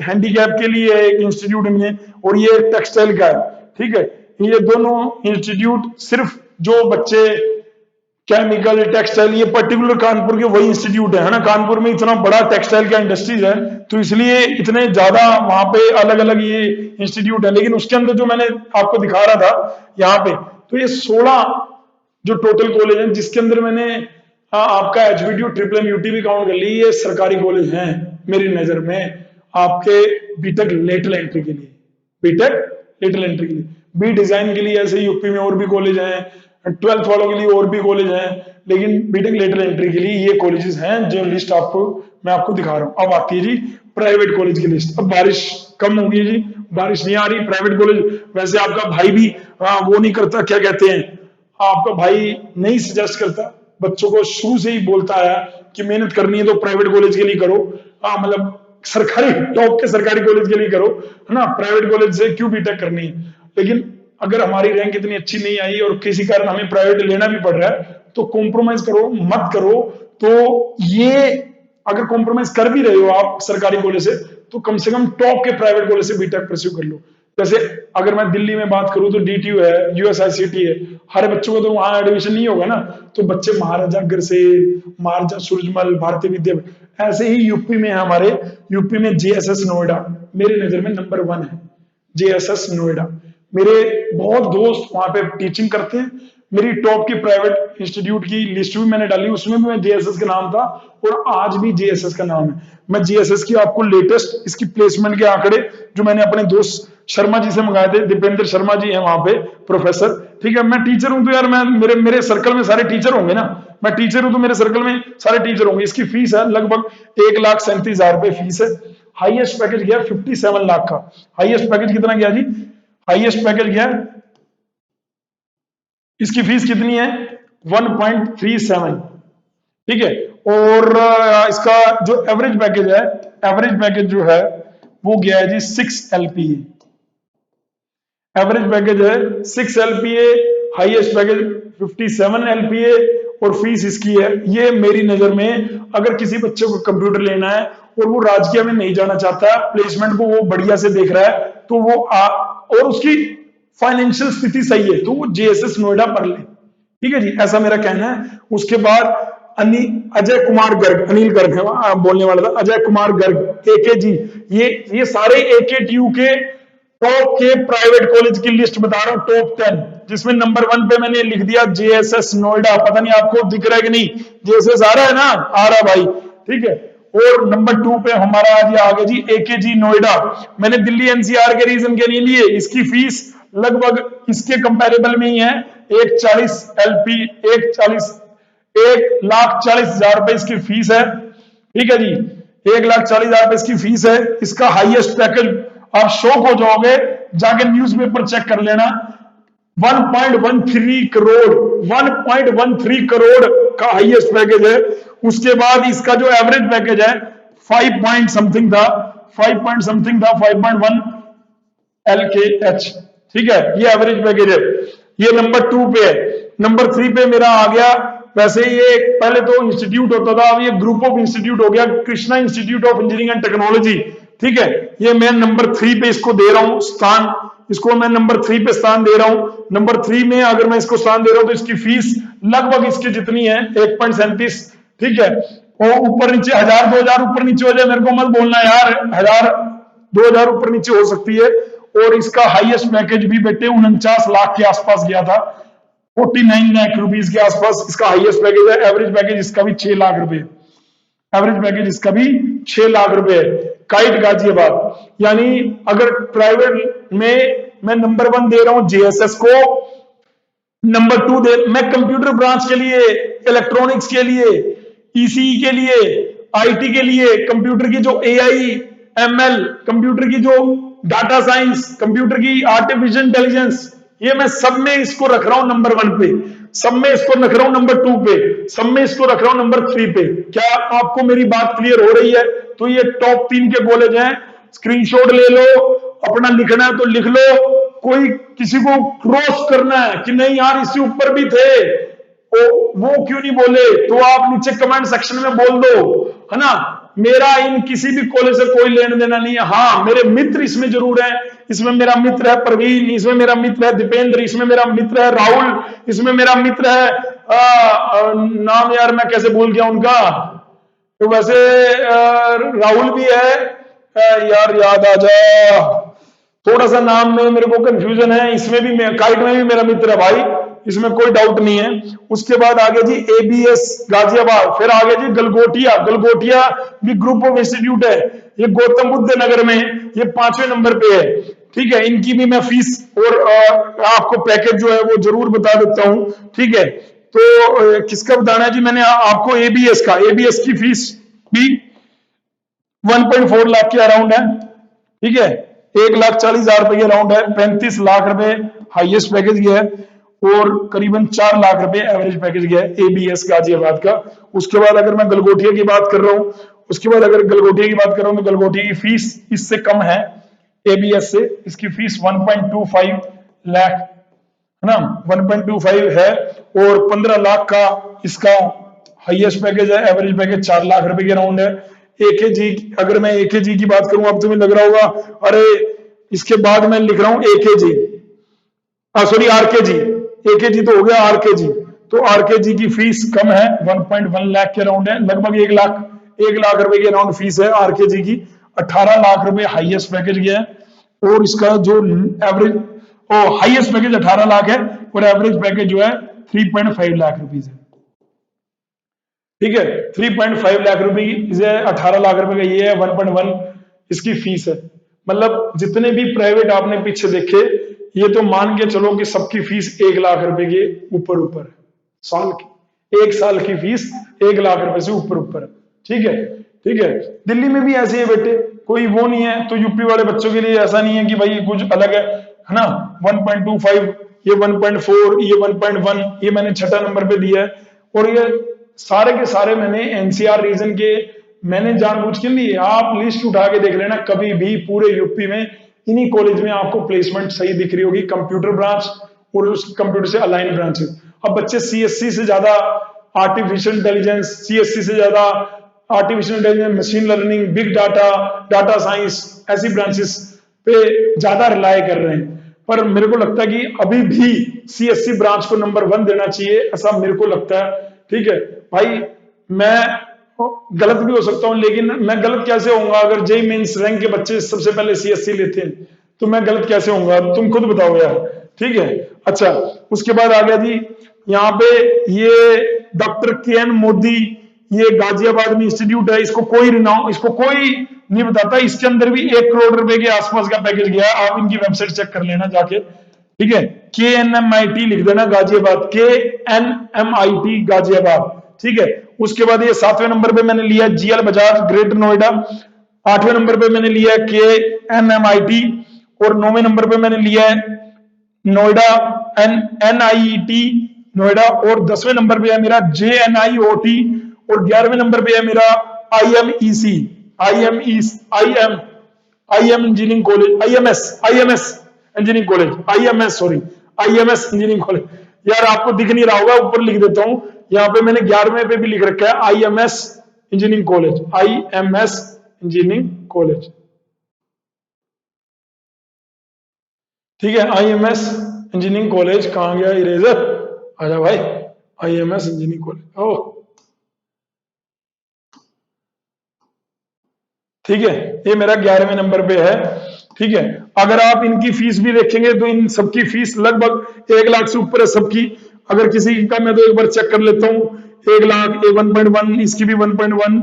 हैंडीकैप के लिए है इंस्टीट्यूट में, और ये टेक्सटाइल का है। ठीक है, ये दोनों इंस्टीट्यूट सिर्फ जो बच्चे केमिकल टेक्सटाइल, ये पर्टिकुलर कानपुर के वही इंस्टीट्यूट है ना, कानपुर में इतना बड़ा टेक्सटाइल का इंडस्ट्रीज है, तो इसलिए इतने ज्यादा वहां पे अलग अलग ये इंस्टीट्यूट है। लेकिन उसके अंदर जो मैंने आपको दिखा रहा था यहाँ पे, तो ये 16 जो टोटल कॉलेज हैं, जिसके अंदर मैंने आपका एचबीटीयू ट्रिपल एम यूटी भी काउंट कर ली, ये सरकारी कॉलेज हैं मेरी नजर में आपके बीटेक लेटरल एंट्री के लिए, बीटेक लेटरल एंट्री के लिए। बी डिजाइन के लिए ऐसे यूपी में और भी कॉलेज हैं, 12th वालों के लिए और भी कॉलेज हैं, लेकिन बीटेक लेटरल एंट्री के लिए ये कॉलेजेस हैं जो लिस्ट आपको मैं आपको दिखा रहा हूं। अब आती है जी प्राइवेट कॉलेज की लिस्ट। अब बारिश कम होगी जी, बारिश नहीं आ रही, प्राइवेट कॉलेज वैसे आपका भाई भी वो नहीं करता, क्या कहते हैं, आपका भाई नहीं सजेस्ट करता, बच्चों को शुरू से ही बोलता है कि मेहनत करनी है तो प्राइवेट कॉलेज के लिए करो, मतलब सरकारी टॉप के सरकारी कॉलेज के लिए करो, है ना, प्राइवेट कॉलेज से क्यों बीटेक करनी है। लेकिन अगर हमारी रैंक इतनी अच्छी नहीं आई और किसी कारण हमें प्राइवेट लेना भी पड़ रहा है, तो कॉम्प्रोमाइज करो मत करो। तो ये अगर कॉम्प्रोमाइज कर भी रहे हो आप सरकारी कॉलेज से, तो कम से कम टॉप के प्राइवेट कॉलेज से बीटेक परस्यू कर लो। जैसे अगर मैं दिल्ली में बात करूं तो डीटीयू है, यूएसआईसीटी है, हर बच्चों को तो वहां एडमिशन नहीं होगा ना, तो बच्चे महाराजा अग्रसेन, महाराजा सूरजमल, भारतीय विद्या, ऐसे ही यूपी में है हमारे, यूपी में जेएसएस नोएडा मेरी नजर में नंबर 1 है, जेएसएस नोएडा। मेरे बहुत दोस्त वहां पे टीचिंग करते हैं, मेरी टॉप की प्राइवेट इंस्टीट्यूट की लिस्ट भी मैंने डाली, उसमें भी मैं जेएसएस का नाम था और आज भी जेएसएस का नाम है। मैं जेएसएस की आपको लेटेस्ट इसकी प्लेसमेंट के आंकड़े जो मैंने अपने दोस्त शर्मा जी से मंगाए थे, दीपेंद्र शर्मा जी हैं वहां पे प्रोफेसर। ठीक है, मैं टीचर हूं तो यार मैं मेरे सर्कल में सारे टीचर होंगे ना, मैं टीचर हूं तो मेरे सर्कल में सारे टीचर होंगे। इसकी फीस है लगभग 1,37,000 रुपए फीस है। हाईएस्ट पैकेज गया 57 लाख का। हाईएस्ट पैकेज कितना गया जी, हाईएस्ट पैकेज गया, इसकी फीस कितनी है 1.37। ठीक है, और इसका जो एवरेज पैकेज है, एवरेज पैकेज जो है वो गया है जी 6 LPA, एवरेज पैकेज है 6 LPA, हाईएस्ट पैकेज 57 LPA, और फीस इसकी है। ये मेरी नजर में अगर किसी बच्चे को कंप्यूटर लेना है और वो राजकीय में नहीं जाना चाहता, प्लेसमेंट को वो बढ़िया से देख रहा है, तो वो और उसकी फाइनेंशियल स्थिति सही है, तो वो जेएसएस नोएडा पढ़ ले। ठीक है जी, ऐसा मेरा कहना है। उसके बाद अजय कुमार गर्ग, अनिल गर्ग है बोलने वाला था, अजय कुमार गर्ग, एकेजी, ये सारे एकेटीयू के टॉप के प्राइवेट कॉलेज की लिस्ट बता रहा हूं, टॉप 10, जिसमें नंबर 1 पे मैंने लिख दिया जेएसएस नोएडा। पता नहीं आपको दिख रहा है कि नहीं, जेएसएस आ रहा है ना, आ रहा भाई। ठीक है, और नंबर 2 पे हमारा आज आ गया जी एकेजी नोएडा। मैंने दिल्ली एनसीआर के रीजन के नहीं लिए, इसकी फीस लगभग इसके कंपैरेबल में ही है, 140 LP 1,40,000 रुपए इसकी फीस है। ठीक है जी, 1,40,000 रुपए इसकी फीस है। इसका हाईएस्ट पैकेज, आप शॉक हो जाओगे, जाके न्यूज़पेपर चेक कर लेना। 1.13 करोड़, 1.13 करोड़ का हाईएस्ट पैकेज है। उसके बाद इसका जो एवरेज पैकेज है 5 पॉइंट समथिंग था, 5.1 LKH। ठीक है, ये एवरेज पैकेज है। ये नंबर 2 पे है। नंबर 3 पे मेरा आ गया, वैसे ये पहले तो इंस्टीट्यूट होता था, अब ये ग्रुप ऑफ इंस्टीट्यूट हो गया, Krishna institute of engineering and technology. ठीक है, ये मैं नंबर 3 पे इसको दे रहा हूं स्थान, इसको मैं नंबर 3 पे स्थान दे रहा हूं। नंबर 3 में अगर मैं इसको स्थान दे रहा हूं तो इसकी फीस लगभग इसकी जितनी है 1.37। ठीक है, और ऊपर नीचे 1,000-2,000 ऊपर नीचे हो जाए, मेरे को मत बोलना यार, 1,000-2,000 ऊपर नीचे हो सकती है। और इसका हाईएस्ट पैकेज भी बेटे 49 लाख के आसपास गया था, 49 लाख रुपीज के आसपास इसका हाईएस्ट पैकेज है। एवरेज पैकेज इसका भी 6 लाख रुपए, एवरेज पैकेज इसका भी 6 लाख रुपए है। काइट गाजियाबाद, यानी अगर प्राइवेट में मैं नंबर 1 दे रहा हूं जेएसएस को, नंबर 2 दे मैं कंप्यूटर ब्रांच के लिए, इलेक्ट्रॉनिक्स के लिए, ईसीई के लिए, आईटी के लिए, कंप्यूटर की जो एआई एमएल, कंप्यूटर की जो डाटा साइंस, कंप्यूटर की आर्टिफिशियल इंटेलिजेंस, ये मैं सब में इसको रख रहा हूं नंबर 1 पे, सब में इसको रख रहा हूं नंबर 2 पे, सब में इसको रख रहा हूं नंबर 3 पे। क्या आपको मेरी बात क्लियर हो रही है? तो ये टॉप 3 के कॉलेज हैं, स्क्रीनशॉट ले लो, अपना लिखना है तो लिख लो। कोई किसी को क्रॉस करना है कि नहीं यार इससे ऊपर भी थे, वो क्यों नहीं बोले, तो आप नीचे कमेंट सेक्शन में बोल दो, है ना। मेरा इन किसी भी कॉलेज से कोई लेना देना नहीं है। हाँ, मेरे मित्र इसमें जरूर है, इसमें मेरा मित्र है प्रवीण, इसमें मेरा मित्र है दीपेंद्र, इसमें मेरा मित्र है राहुल, इसमें मेरा मित्र है नाम यार मैं कैसे भूल गया उनका, तो वैसे राहुल भी है, यार याद आ जा, थोड़ा सा नाम में मेरे को कंफ्यूजन है। इसमें भी काइट में भी मेरा मित्र है भाई, इसमें कोई डाउट नहीं है। उसके बाद आगे जी एबीएस गाजियाबाद, फिर आगे जी गलगोटिया, गलगोटिया भी ग्रुप ऑफ इंस्टीट्यूट है, ये गौतम बुद्ध नगर में, ये 5वें नंबर पे है। ठीक है, इनकी भी मैं फीस और आपको पैकेज जो है वो जरूर बता देता हूं। ठीक है, तो किसका बताना है जी, मैंने आपको एबीएस का, एबीएस की फीस भी 1.4 लाख के अराउंड है। ठीक है, 1,40,000 रुपए के अराउंड है, 35 लाख रुपए हाईएस्ट पैकेज गया है, और करीबन 4 लाख रुपए एवरेज पैकेज गया है एबीएस गाजियाबाद का। उसके बाद अगर मैं गलगोटिया की बात कर रहा हूं, उसके बाद अगर गलगोटिया की बात कर रहा हूं तो गलगोटिया की फीस इससे कम है एबीएस से, इसकी फीस 1.25 लाख है ना, 1.25 है, और 15 लाख का इसका हाईएस्ट पैकेज है। एवरेज पैकेज 4 लाख रुपए के अराउंड है। एकेजी, अगर मैं एकेजी की बात करूं, अब तुम्हें लग रहा होगा अरे इसके बाद मैं लिख रहा हूं एकेजी, सॉरी आरकेजी, एकेजी तो हो गया आरकेजी, तो आरकेजी की फीस कम है, 1.1 लाख के अराउंड है, लगभग 1 लाख रुपए की अराउंड फीस है आरकेजी की। 18 लाख रुपए हाईएस्ट पैकेज गया है, और इसका जो एवरेज हाईएस्ट पैकेज 18 लाख है, और एवरेज पैकेज जो है 3.5 लाख रुपीज है। ठीक है, 3.5 लाख रुपए की, 18 लाख रुपए का ये है, 1.1 इसकी फीस है। मतलब जितने भी प्राइवेट आपने पीछे देखे, ये तो मान के चलो कि सबकी फीस 1 लाख रुपए के ऊपर ऊपर है, साल की, 1 साल की फीस 1 लाख रुपए से ऊपर ऊपर है। ठीक है, ठीक है, दिल्ली में भी ऐसे है बेटे, कोई वो नहीं है, तो यूपी वाले बच्चों के लिए ऐसा नहीं है कि भाई कुछ अलग है ना। 1.25, ये 1.4, ये 1.1, ये मैंने 6 नंबर पे दिया है, और ये सारे के सारे मैंने एनसीआर रीजन के मैंने जानबूझ के लिए, आप लिस्ट उठा के देख लेना, कभी भी पूरे यूपी में इन्हीं कॉलेज में आपको प्लेसमेंट सही दिख रही होगी, कंप्यूटर ब्रांच और उस कंप्यूटर से अलाइन ब्रांचेस। अब बच्चे सीएससी से ज्यादा आर्टिफिशियल इंटेलिजेंस, सीएससी से ज्यादा artificial intelligence, machine learning, big data, data science, ऐसी ब्रांचेस पे ज्यादा रिलाय कर रहे हैं। पर मेरे को लगता है कि अभी भी सीएससी ब्रांच को नंबर 1 देना चाहिए, ऐसा मेरे को लगता है। ठीक है भाई, मैं गलत भी हो सकता हूं, लेकिन मैं गलत कैसे होऊंगा अगर जेईई मेंस रैंक के बच्चे सबसे पहले सीएससी लेते हैं, तो मैं गलत कैसे होऊंगा, तुम खुद बताओ यार। ठीक है, अच्छा, उसके बाद आ गया जी यहाँ पे ये डॉक्टर केएन मोदी, ये गाजियाबाद में इंस्टीट्यूट है, इसको कोई नहीं बताता, इसके अंदर भी 1 करोड़ रुपए के आसपास का पैकेज गया है। आप इनकी वेबसाइट चेक कर लेना जाके। ठीक है, KNMIT लिख देना गाजियाबाद, KNMIT गाजियाबाद। ठीक है, उसके बाद ये 7वें नंबर पे मैंने लिया GL बजाज ग्रेटर नोएडा, 8वें नंबर पे मैंने लिया है KNMIT, और 9वें नंबर पे मैंने लिया है नोएडा NIET नोएडा, और 10वें नंबर पे है मेरा JNIOT, और 11वें नंबर पे है मेरा IMEC IM engineering college, IMS engineering college, IMS engineering college. यार आपको दिख नहीं रहा होगा, ऊपर लिख देता हूं, यहाँ पे मैंने 11वें पे भी लिख रखा है IMS engineering college, IMS engineering college. ठीक है, IMS इंजीनियरिंग कॉलेज, कहां गया इरेजर, आजा भाई, IMS इंजीनियरिंग कॉलेज। ओ ठीक है, ये मेरा 11वें नंबर पे है। ठीक है, अगर आप इनकी फीस भी देखेंगे तो इन सबकी फीस लगभग 1 लाख से ऊपर है सबकी। अगर किसी का मैं तो एक बार चेक कर लेता हूँ, 1 लाख, 1.1, इसकी भी 1.1,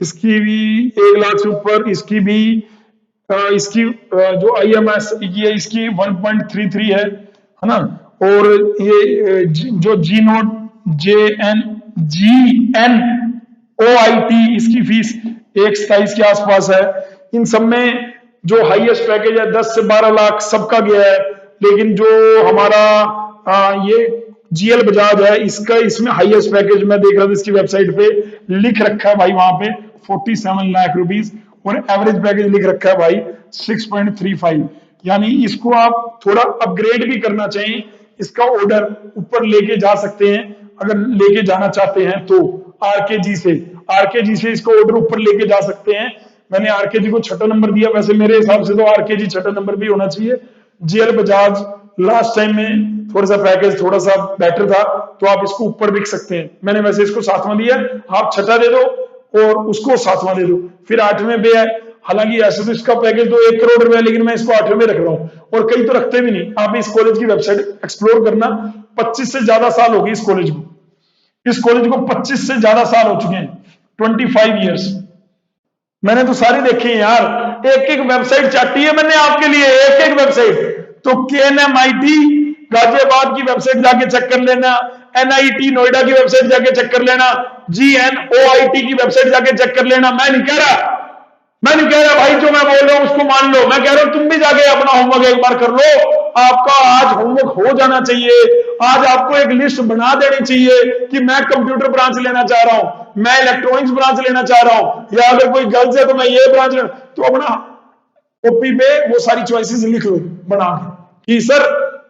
इसकी भी 1 लाख से ऊपर, इसकी भी इसकी जो IMS की है इसकी 1.33 है ना। और ये जो GNOIT इसकी फीस 1.27 के आसपास है। इन सब में जो हाईएस्ट पैकेज है 10 से 12 लाख सबका गया है, लेकिन जो हमारा ये GL बजाज है इसका, इसमें हाईएस्ट पैकेज मैं देख रहा था इसकी वेबसाइट पे लिख रखा है भाई, वहां पे 47 लाख रुपीस, और एवरेज पैकेज लिख रखा है भाई 6.35। यानी इसको आप थोड़ा अपग्रेड भी करना चाहिए, इसका ऑर्डर ऊपर लेके जा सकते हैं, अगर लेके जाना चाहते हैं तो आरकेजी से इसको ऑर्डर ऊपर लेके जा सकते हैं। मैंने आरकेजी को 6ठा नंबर दिया, वैसे मेरे हिसाब से तो आरकेजी 6ठा नंबर भी होना चाहिए। GL बजाज लास्ट टाइम में थोड़ा सा पैकेज थोड़ा सा बेटर था, तो आप इसको ऊपर बिक सकते हैं। मैंने वैसे इसको 7वां दिया, आप 6ठा दे दो और उसको 7वां दे दो, फिर 8वें पे है। हालांकि ऐसे तो इसका पैकेज तो 1 करोड़ रुपए है, लेकिन मैं इसको 8वें में रख रहा हूँ, और कई तो रखते भी नहीं। आप इस कॉलेज की वेबसाइट एक्सप्लोर करना, 25 से ज्यादा साल हो गए इस कॉलेज को, 25 से ज्यादा साल हो चुके हैं, 25 ईयर्स। मैंने तो सारी देखी है यार, एक एक वेबसाइट चाटी है मैंने आपके लिए, एक एक वेबसाइट। तो KNMIT गाजियाबाद की वेबसाइट जाके चेक कर लेना, NIT नोएडा की वेबसाइट जाके चेक कर लेना, GNOIT की वेबसाइट जाके चेक कर लेना। मैं नहीं कह रहा भाई, जो मैं बोल रहा हूं उसको मान लो, मैं कह रहा हूं तुम भी जाके अपना होमवर्क एक बार कर लो। आपका आज होमवर्क हो जाना चाहिए, आज आपको एक लिस्ट बना देनी चाहिए कि मैं कंप्यूटर ब्रांच लेना चाह रहा हूं, मैं इलेक्ट्रॉनिक्स ब्रांच लेना चाह रहा हूं, या अगर कोई गर्ल्स है तो मैं ये ब्रांच लेना, तो अपना कॉपी पे वो सारी चॉइसेस लिख लो बना के कि सर।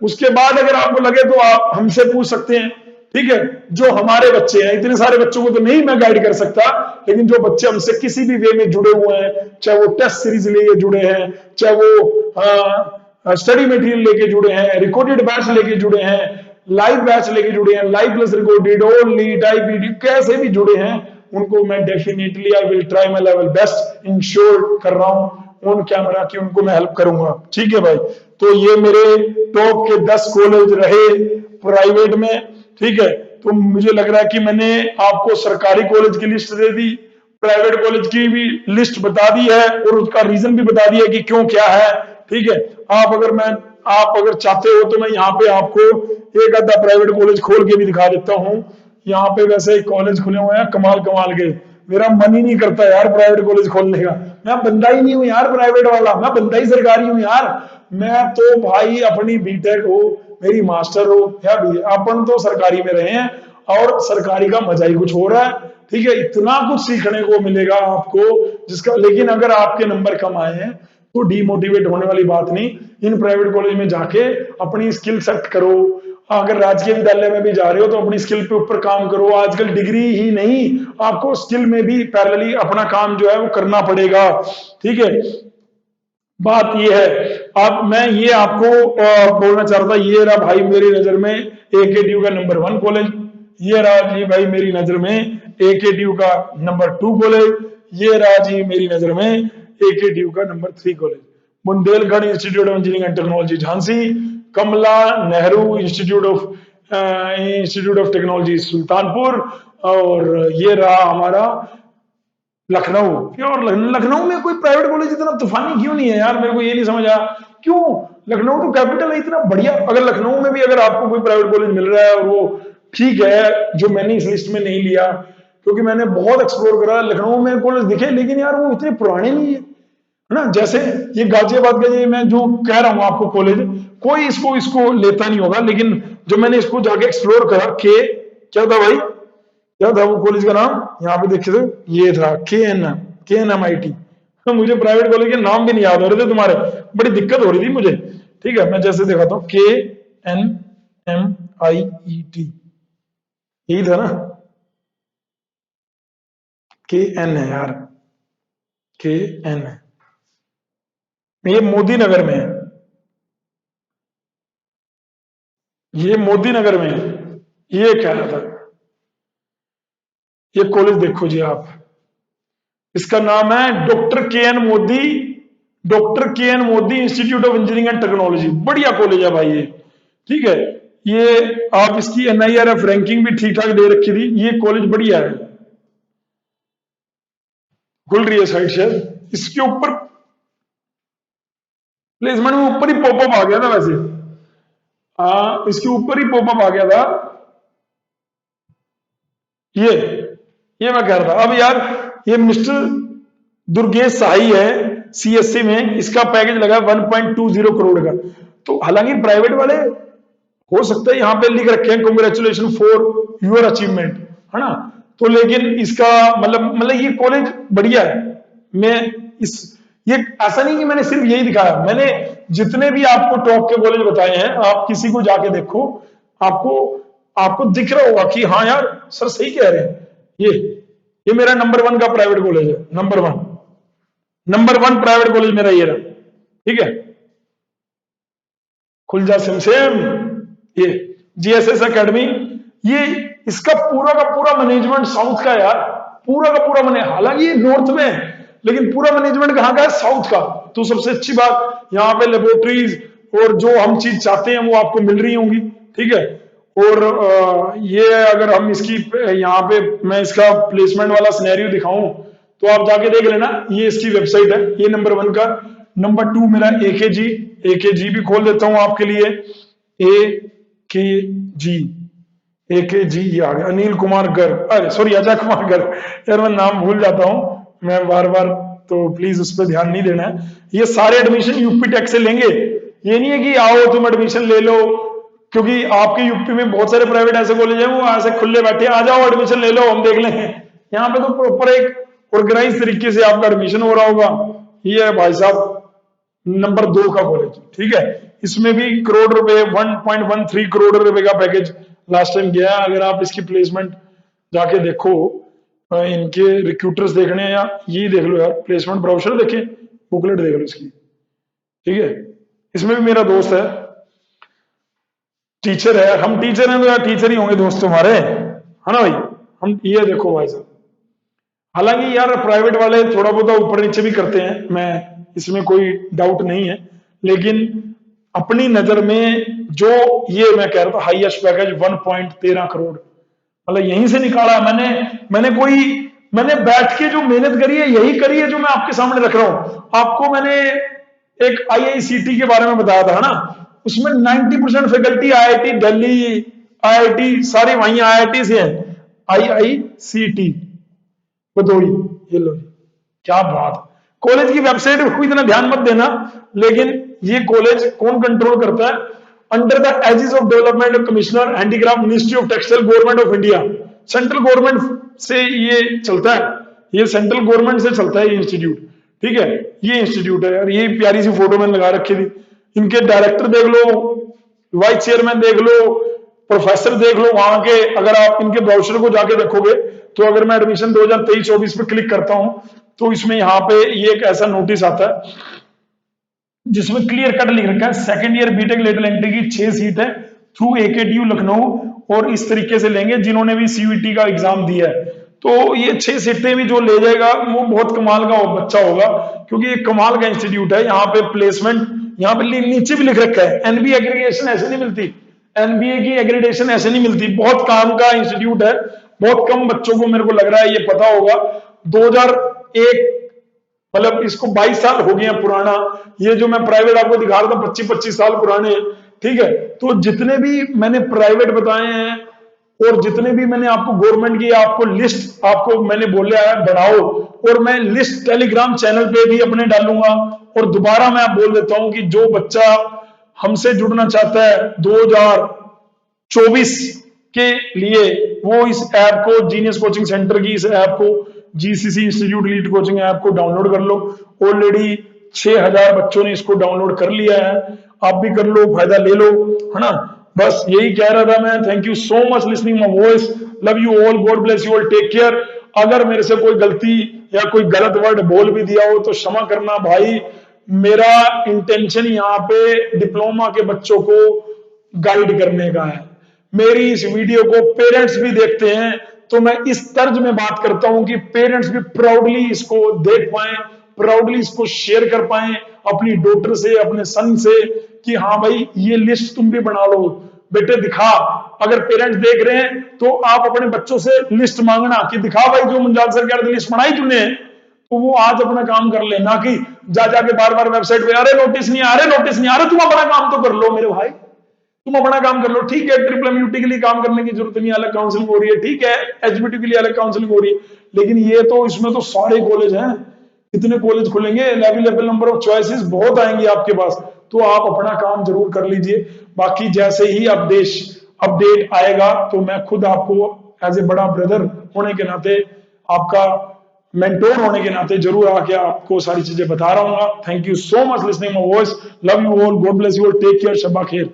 उसके बाद अगर आपको लगे तो आप हमसे पूछ सकते हैं। ठीक है, जो हमारे बच्चे हैं, इतने सारे बच्चों को तो नहीं मैं गाइड कर सकता, लेकिन जो बच्चे हमसे किसी भी वे में जुड़े हुए हैं, चाहे वो टेस्ट सीरीज लेके जुड़े हैं, चाहे वो स्टडी मटेरियल लेके जुड़े हैं, रिकॉर्डेड बैच लेके जुड़े हैं, लाइव बैच लेके जुड़े हैं, live plus recorded, only type, कैसे भी जुड़े हैं, उनको मैं definitely I will try my level best, ensure कर रहा हूं ऑन कैमरा कि उनको मैं हेल्प करूंगा। ठीक है भाई, तो ये मेरे टॉप के 10 कॉलेज रहे प्राइवेट में। ठीक है, तो मुझे लग रहा है कि मैंने आपको सरकारी कॉलेज की लिस्ट दे दी, प्राइवेट कॉलेज की भी लिस्ट बता दी है, और उसका रीजन भी बता दिया कि क्यों क्या है। ठीक है, आप अगर चाहते हो तो मैं यहाँ पे आपको एक आधा प्राइवेट कॉलेज खोल के भी दिखा देता हूँ। यहाँ पे वैसे कॉलेज खुले हुए हैं कमाल कमाल के, मेरा मन ही नहीं करता यार प्राइवेट कॉलेज खोलने का, मैं बंदा ही नहीं हूँ यार प्राइवेट वाला, मैं बंदा ही सरकारी हूँ यार। मैं तो भाई अपनी बीटेक हो, मेरी मास्टर हो, या भी अपन तो सरकारी में रहे हैं, और सरकारी का मजा ही कुछ हो रहा है। ठीक है, इतना कुछ सीखने को मिलेगा आपको जिसका, लेकिन अगर आपके नंबर कम आए हैं तो डीमोटिवेट होने वाली बात नहीं, इन प्राइवेट कॉलेज में जाके अपनी स्किल सेट करो। अगर राजकीय विद्यालय में भी जा रहे हो तो अपनी स्किल पे ऊपर काम करो, आजकल डिग्री ही नहीं, आपको स्किल में भी पैरेलली अपना काम जो है वो करना पड़ेगा। ठीक है, बात ये है। अब मैं ये आपको बोलना चाह रहा था, ये रहा भाई मेरी नजर में AKTU का नंबर 1 कॉलेज, ये रहा जी भाई मेरी नजर में AKTU का नंबर 2 कॉलेज, ये रहा जी मेरी नजर में AKTU का नंबर 3 college, Bundelkhand institute of engineering and technology Jhansi, Kamla Nehru institute of technology Sultanpur, और ये रहा हमारा लखनऊ। और लखनऊ में कोई प्राइवेट कॉलेज इतना तूफानी क्यों नहीं है यार, मेरे को ये नहीं समझ आया क्यों लखनऊ तो कैपिटल है, इतना बढ़िया। अगर लखनऊ में भी अगर आपको कोई प्राइवेट कॉलेज मिल रहा है और वो ठीक है, जो मैंने इस लिस्ट में नहीं लिया क्योंकि मैंने बहुत एक्सप्लोर करा, लखनऊ में कॉलेज दिखे लेकिन यार वो इतने पुराने नहीं है, है ना। जैसे ये गाजियाबाद का, ये मैं जो कह रहा हूँ आपको कॉलेज, कोई इसको इसको लेता नहीं होगा, लेकिन जो मैंने इसको जाके एक्सप्लोर करा, के क्या था भाई, क्या था वो कॉलेज का नाम, यहाँ पे देखे थे, ये था KNMIT। मुझे प्राइवेट कॉलेज के नाम भी नहीं याद हो रहे थे तुम्हारे, बड़ी दिक्कत हो रही थी मुझे। ठीक है, मैं जैसे दिखाता हूँ, KNMIT, यही था ना, KN है यार, KN है, ये मोदी नगर में है, ये मोदी नगर में है, ये कह रहा था। ये कॉलेज देखो जी आप, इसका नाम है doctor K N Modi institute of engineering and technology. बढ़िया कॉलेज है भाई ये, ठीक है। ये आप इसकी NIRF रैंकिंग भी ठीक ठाक दे रखी थी, ये कॉलेज बढ़िया है, खुल रही है साइड से। इसके ऊपर प्लेसमेंट में ऊपर ही पॉपअप आ गया था वैसे, हाँ इसके ऊपर ही पॉपअप आ गया था ये ये मैं कह रहा था। अब यार ये मिस्टर दुर्गेश साही है, CSC में, इसका पैकेज लगा 1.20 करोड़ का। तो हालांकि प्राइवेट वाले हो सकता है यहाँ पे लिख रखे हैं कंग्रेचुलेशन फॉर योर अचीवमेंट, है ना। तो लेकिन इसका मतलब ये कॉलेज बढ़िया है। मैं इस ये ऐसा नहीं कि मैंने सिर्फ यही दिखाया, मैंने जितने भी आपको टॉप के कॉलेज बताए हैं, आप किसी को जाके देखो, आपको आपको दिख रहा होगा कि हाँ यार सर सही कह रहे हैं। ये मेरा नंबर 1 का प्राइवेट कॉलेज है, नंबर 1 प्राइवेट कॉलेज मेरा ये रहा, ठीक है। खुलजा सिमसेम, ये GSS एकेडमी, ये इसका पूरा का पूरा मैनेजमेंट साउथ का यार, पूरा का पूरा मैंने, हालांकि ये नॉर्थ में है लेकिन पूरा मैनेजमेंट कहाँ का है, साउथ का। तो सबसे अच्छी बात यहाँ पे लेबोरेटरीज और जो हम चीज चाहते हैं वो आपको मिल रही होंगी, ठीक है। और ये अगर हम इसकी यहाँ पे मैं इसका प्लेसमेंट वाला सिनेरियो दिखाऊं तो आप जाके देख लेना, ये इसकी वेबसाइट है, ये नंबर 1 का। नंबर 2 मेरा AKG भी खोल देता हूं आपके लिए, AKG AKG, ये आ गया, अनिल कुमार गर्ग, अरे सॉरी अजय कुमार गर्ग, यार मैं नाम भूल जाता हूं मैं बार बार, तो प्लीज उस पर ध्यान नहीं देना है। ये सारे एडमिशन यूपी टेक से लेंगे, ये नहीं है कि आओ तुम एडमिशन ले लो, क्योंकि आपके यूपी में बहुत सारे प्राइवेट ऐसे कॉलेज हैं वो ऐसे खुले बैठे, आ जाओ एडमिशन ले लो हम देख लेंगे। यहाँ पे तो प्रॉपर एक ऑर्गेनाइज तरीके से आपका एडमिशन हो रहा होगा। ये है भाई साहब नंबर 2 का कॉलेज, ठीक है। इसमें भी करोड़ रुपए, 1.13 करोड़ रुपए का पैकेज लास्ट टाइम गया। अगर आप इसकी प्लेसमेंट जाके देखो, इनके रिक्रूटर्स देखने हैं, या ये देख लो यार, प्लेसमेंट ब्राउचर देखे, बुकलेट देख लो इसकी, ठीक है। इसमें भी मेरा दोस्त है, टीचर है, हम टीचर हैं तो यार टीचर ही होंगे दोस्त तुम्हारे, है ना भाई। हम ये देखो भाई साहब, हालांकि यार प्राइवेट वाले थोड़ा बहुत ऊपर नीचे भी करते हैं, मैं इसमें कोई डाउट नहीं है, लेकिन अपनी नजर में जो ये मैं कह रहा था हाईएस्ट पैकेज 1.13 करोड़, मतलब यहीं से निकाला मैंने बैठ के जो मेहनत करी है यही करी है जो मैं आपके सामने रख रहा हूं। आपको मैंने एक IICT के बारे में बताया था ना, उसमें 90% फैकल्टी IIT दिल्ली, IIT सारी वहीं IIT से है, IICT भदोही, ये लो, क्या बात। कॉलेज की वेबसाइट को इतना ध्यान मत देना, लेकिन ये कॉलेज कौन कंट्रोल करता है, under the aegis of development commissioner handicraft ministry of textile government of India. Central government से ये चलता है, ये सेंट्रल गवर्नमेंट से चलता है ये इंस्टीट्यूट, ठीक है। ये इंस्टीट्यूट है यार, ये प्यारी सी फोटो मैंने लगा रखी थी। इनके डायरेक्टर देख लो, वाइस चेयरमैन देख लो, प्रोफेसर देख लो वहां के। अगर आप इनके ब्राउचर को जाके देखोगे तो अगर मैं एडमिशन 2023-24 पे क्लिक करता हूं तो इसमें यहाँ पे ये एक ऐसा नोटिस आता है जिसमें क्लियर कट लिख रखा है, second year BTech lateral entry की 6 सीट है थ्रू AKTU लखनऊ, और इस तरीके से लेंगे जिन्होंने भी CUET का एग्जाम दिया है। तो ये 6 सीटें भी जो ले जाएगा वो बहुत कमाल का बच्चा होगा, क्योंकि ये कमाल का इंस्टीट्यूट है। यहाँ पे प्लेसमेंट, यहाँ पे नीचे भी लिख रखा है NBA एग्रीगेशन ऐसे नहीं मिलती, NBA की एग्रीडेशन ऐसे नहीं मिलती, बहुत काम का इंस्टीट्यूट है। बहुत कम बच्चों को मेरे को लग रहा है ये पता होगा। 2001 मतलब इसको 22 साल हो गए हैं पुराना। ये जो मैं प्राइवेट आपको दिखा रहा था 25-25 साल पुराने, ठीक है। तो जितने भी मैंने प्राइवेट बताए हैं और जितने भी मैंने आपको गवर्नमेंट की आपको लिस्ट आपको मैंने बोला है बढ़ाओ, और मैं लिस्ट टेलीग्राम चैनल पे भी अपने डालूंगा। और दोबारा मैं बोल देता हूं कि जो बच्चा हमसे जुड़ना चाहता है 2024 के लिए, वो इस ऐप को, जीनियस कोचिंग सेंटर की इस ऐप को, GCC institute lead coaching app को डाउनलोड कर लो। ऑलरेडी 6000 बच्चों ने इसको डाउनलोड कर लिया है। आप भी कर लो, फायदा ले लो, है ना। बस यही कह रहा था मैं। Thank you so much listening my voice. Love you all, God bless you all, take care. अगर मेरे से कोई गलती या कोई गलत वर्ड बोल भी दिया हो तो क्षमा करना भाई। मेरा इंटेंशन यहाँ पे डिप्लोमा के बच्चों को गाइड करने का है। मेरी इस वीडियो को पेरेंट्स भी देखते हैं, तो मैं इस तर्ज में बात करता हूं कि पेरेंट्स भी प्राउडली इसको देख पाए, प्राउडली इसको शेयर कर पाए अपनी डॉटर से, अपने सन से, कि हाँ भाई ये लिस्ट तुम भी बना लो। बेटे दिखा, अगर पेरेंट्स देख रहे हैं तो आप अपने बच्चों से लिस्ट मांगना कि दिखा भाई जो मुंजाल सर कह रहे थे लिस्ट बनाई तूने, तो वो आज अपना काम कर ले, ना कि जा जाके बार बार वेबसाइट पे अरे नोटिस नहीं आ रहे, नोटिस नहीं आ रहे। तुम अपना काम तो कर लो मेरे भाई, तुम अपना काम कर लो। ठीक है, ट्रिपल एमयूटी के लिए काम करने की जरूरत नहीं, अलग काउंसलिंग हो रही है, ठीक है, एचबीटी के लिए अलग काउंसलिंग हो रही है, लेकिन ये तो इसमें तो सारे कॉलेज हैं, कितने कॉलेज खुलेंगे, अवेलेबल नंबर ऑफ चॉइसेस बहुत आएंगी आपके पास। तो आप अपना काम जरूर कर लीजिए। बाकी जैसे ही अपडेट आएगा तो मैं खुद आपको एज ए बड़ा ब्रदर होने के नाते, आपका मेंटोर होने के नाते जरूर आके आपको सारी चीजें बता रहा हूँ। Thank you so much listening my voice. Love you all, God bless you all, take care, शब्बा खैर।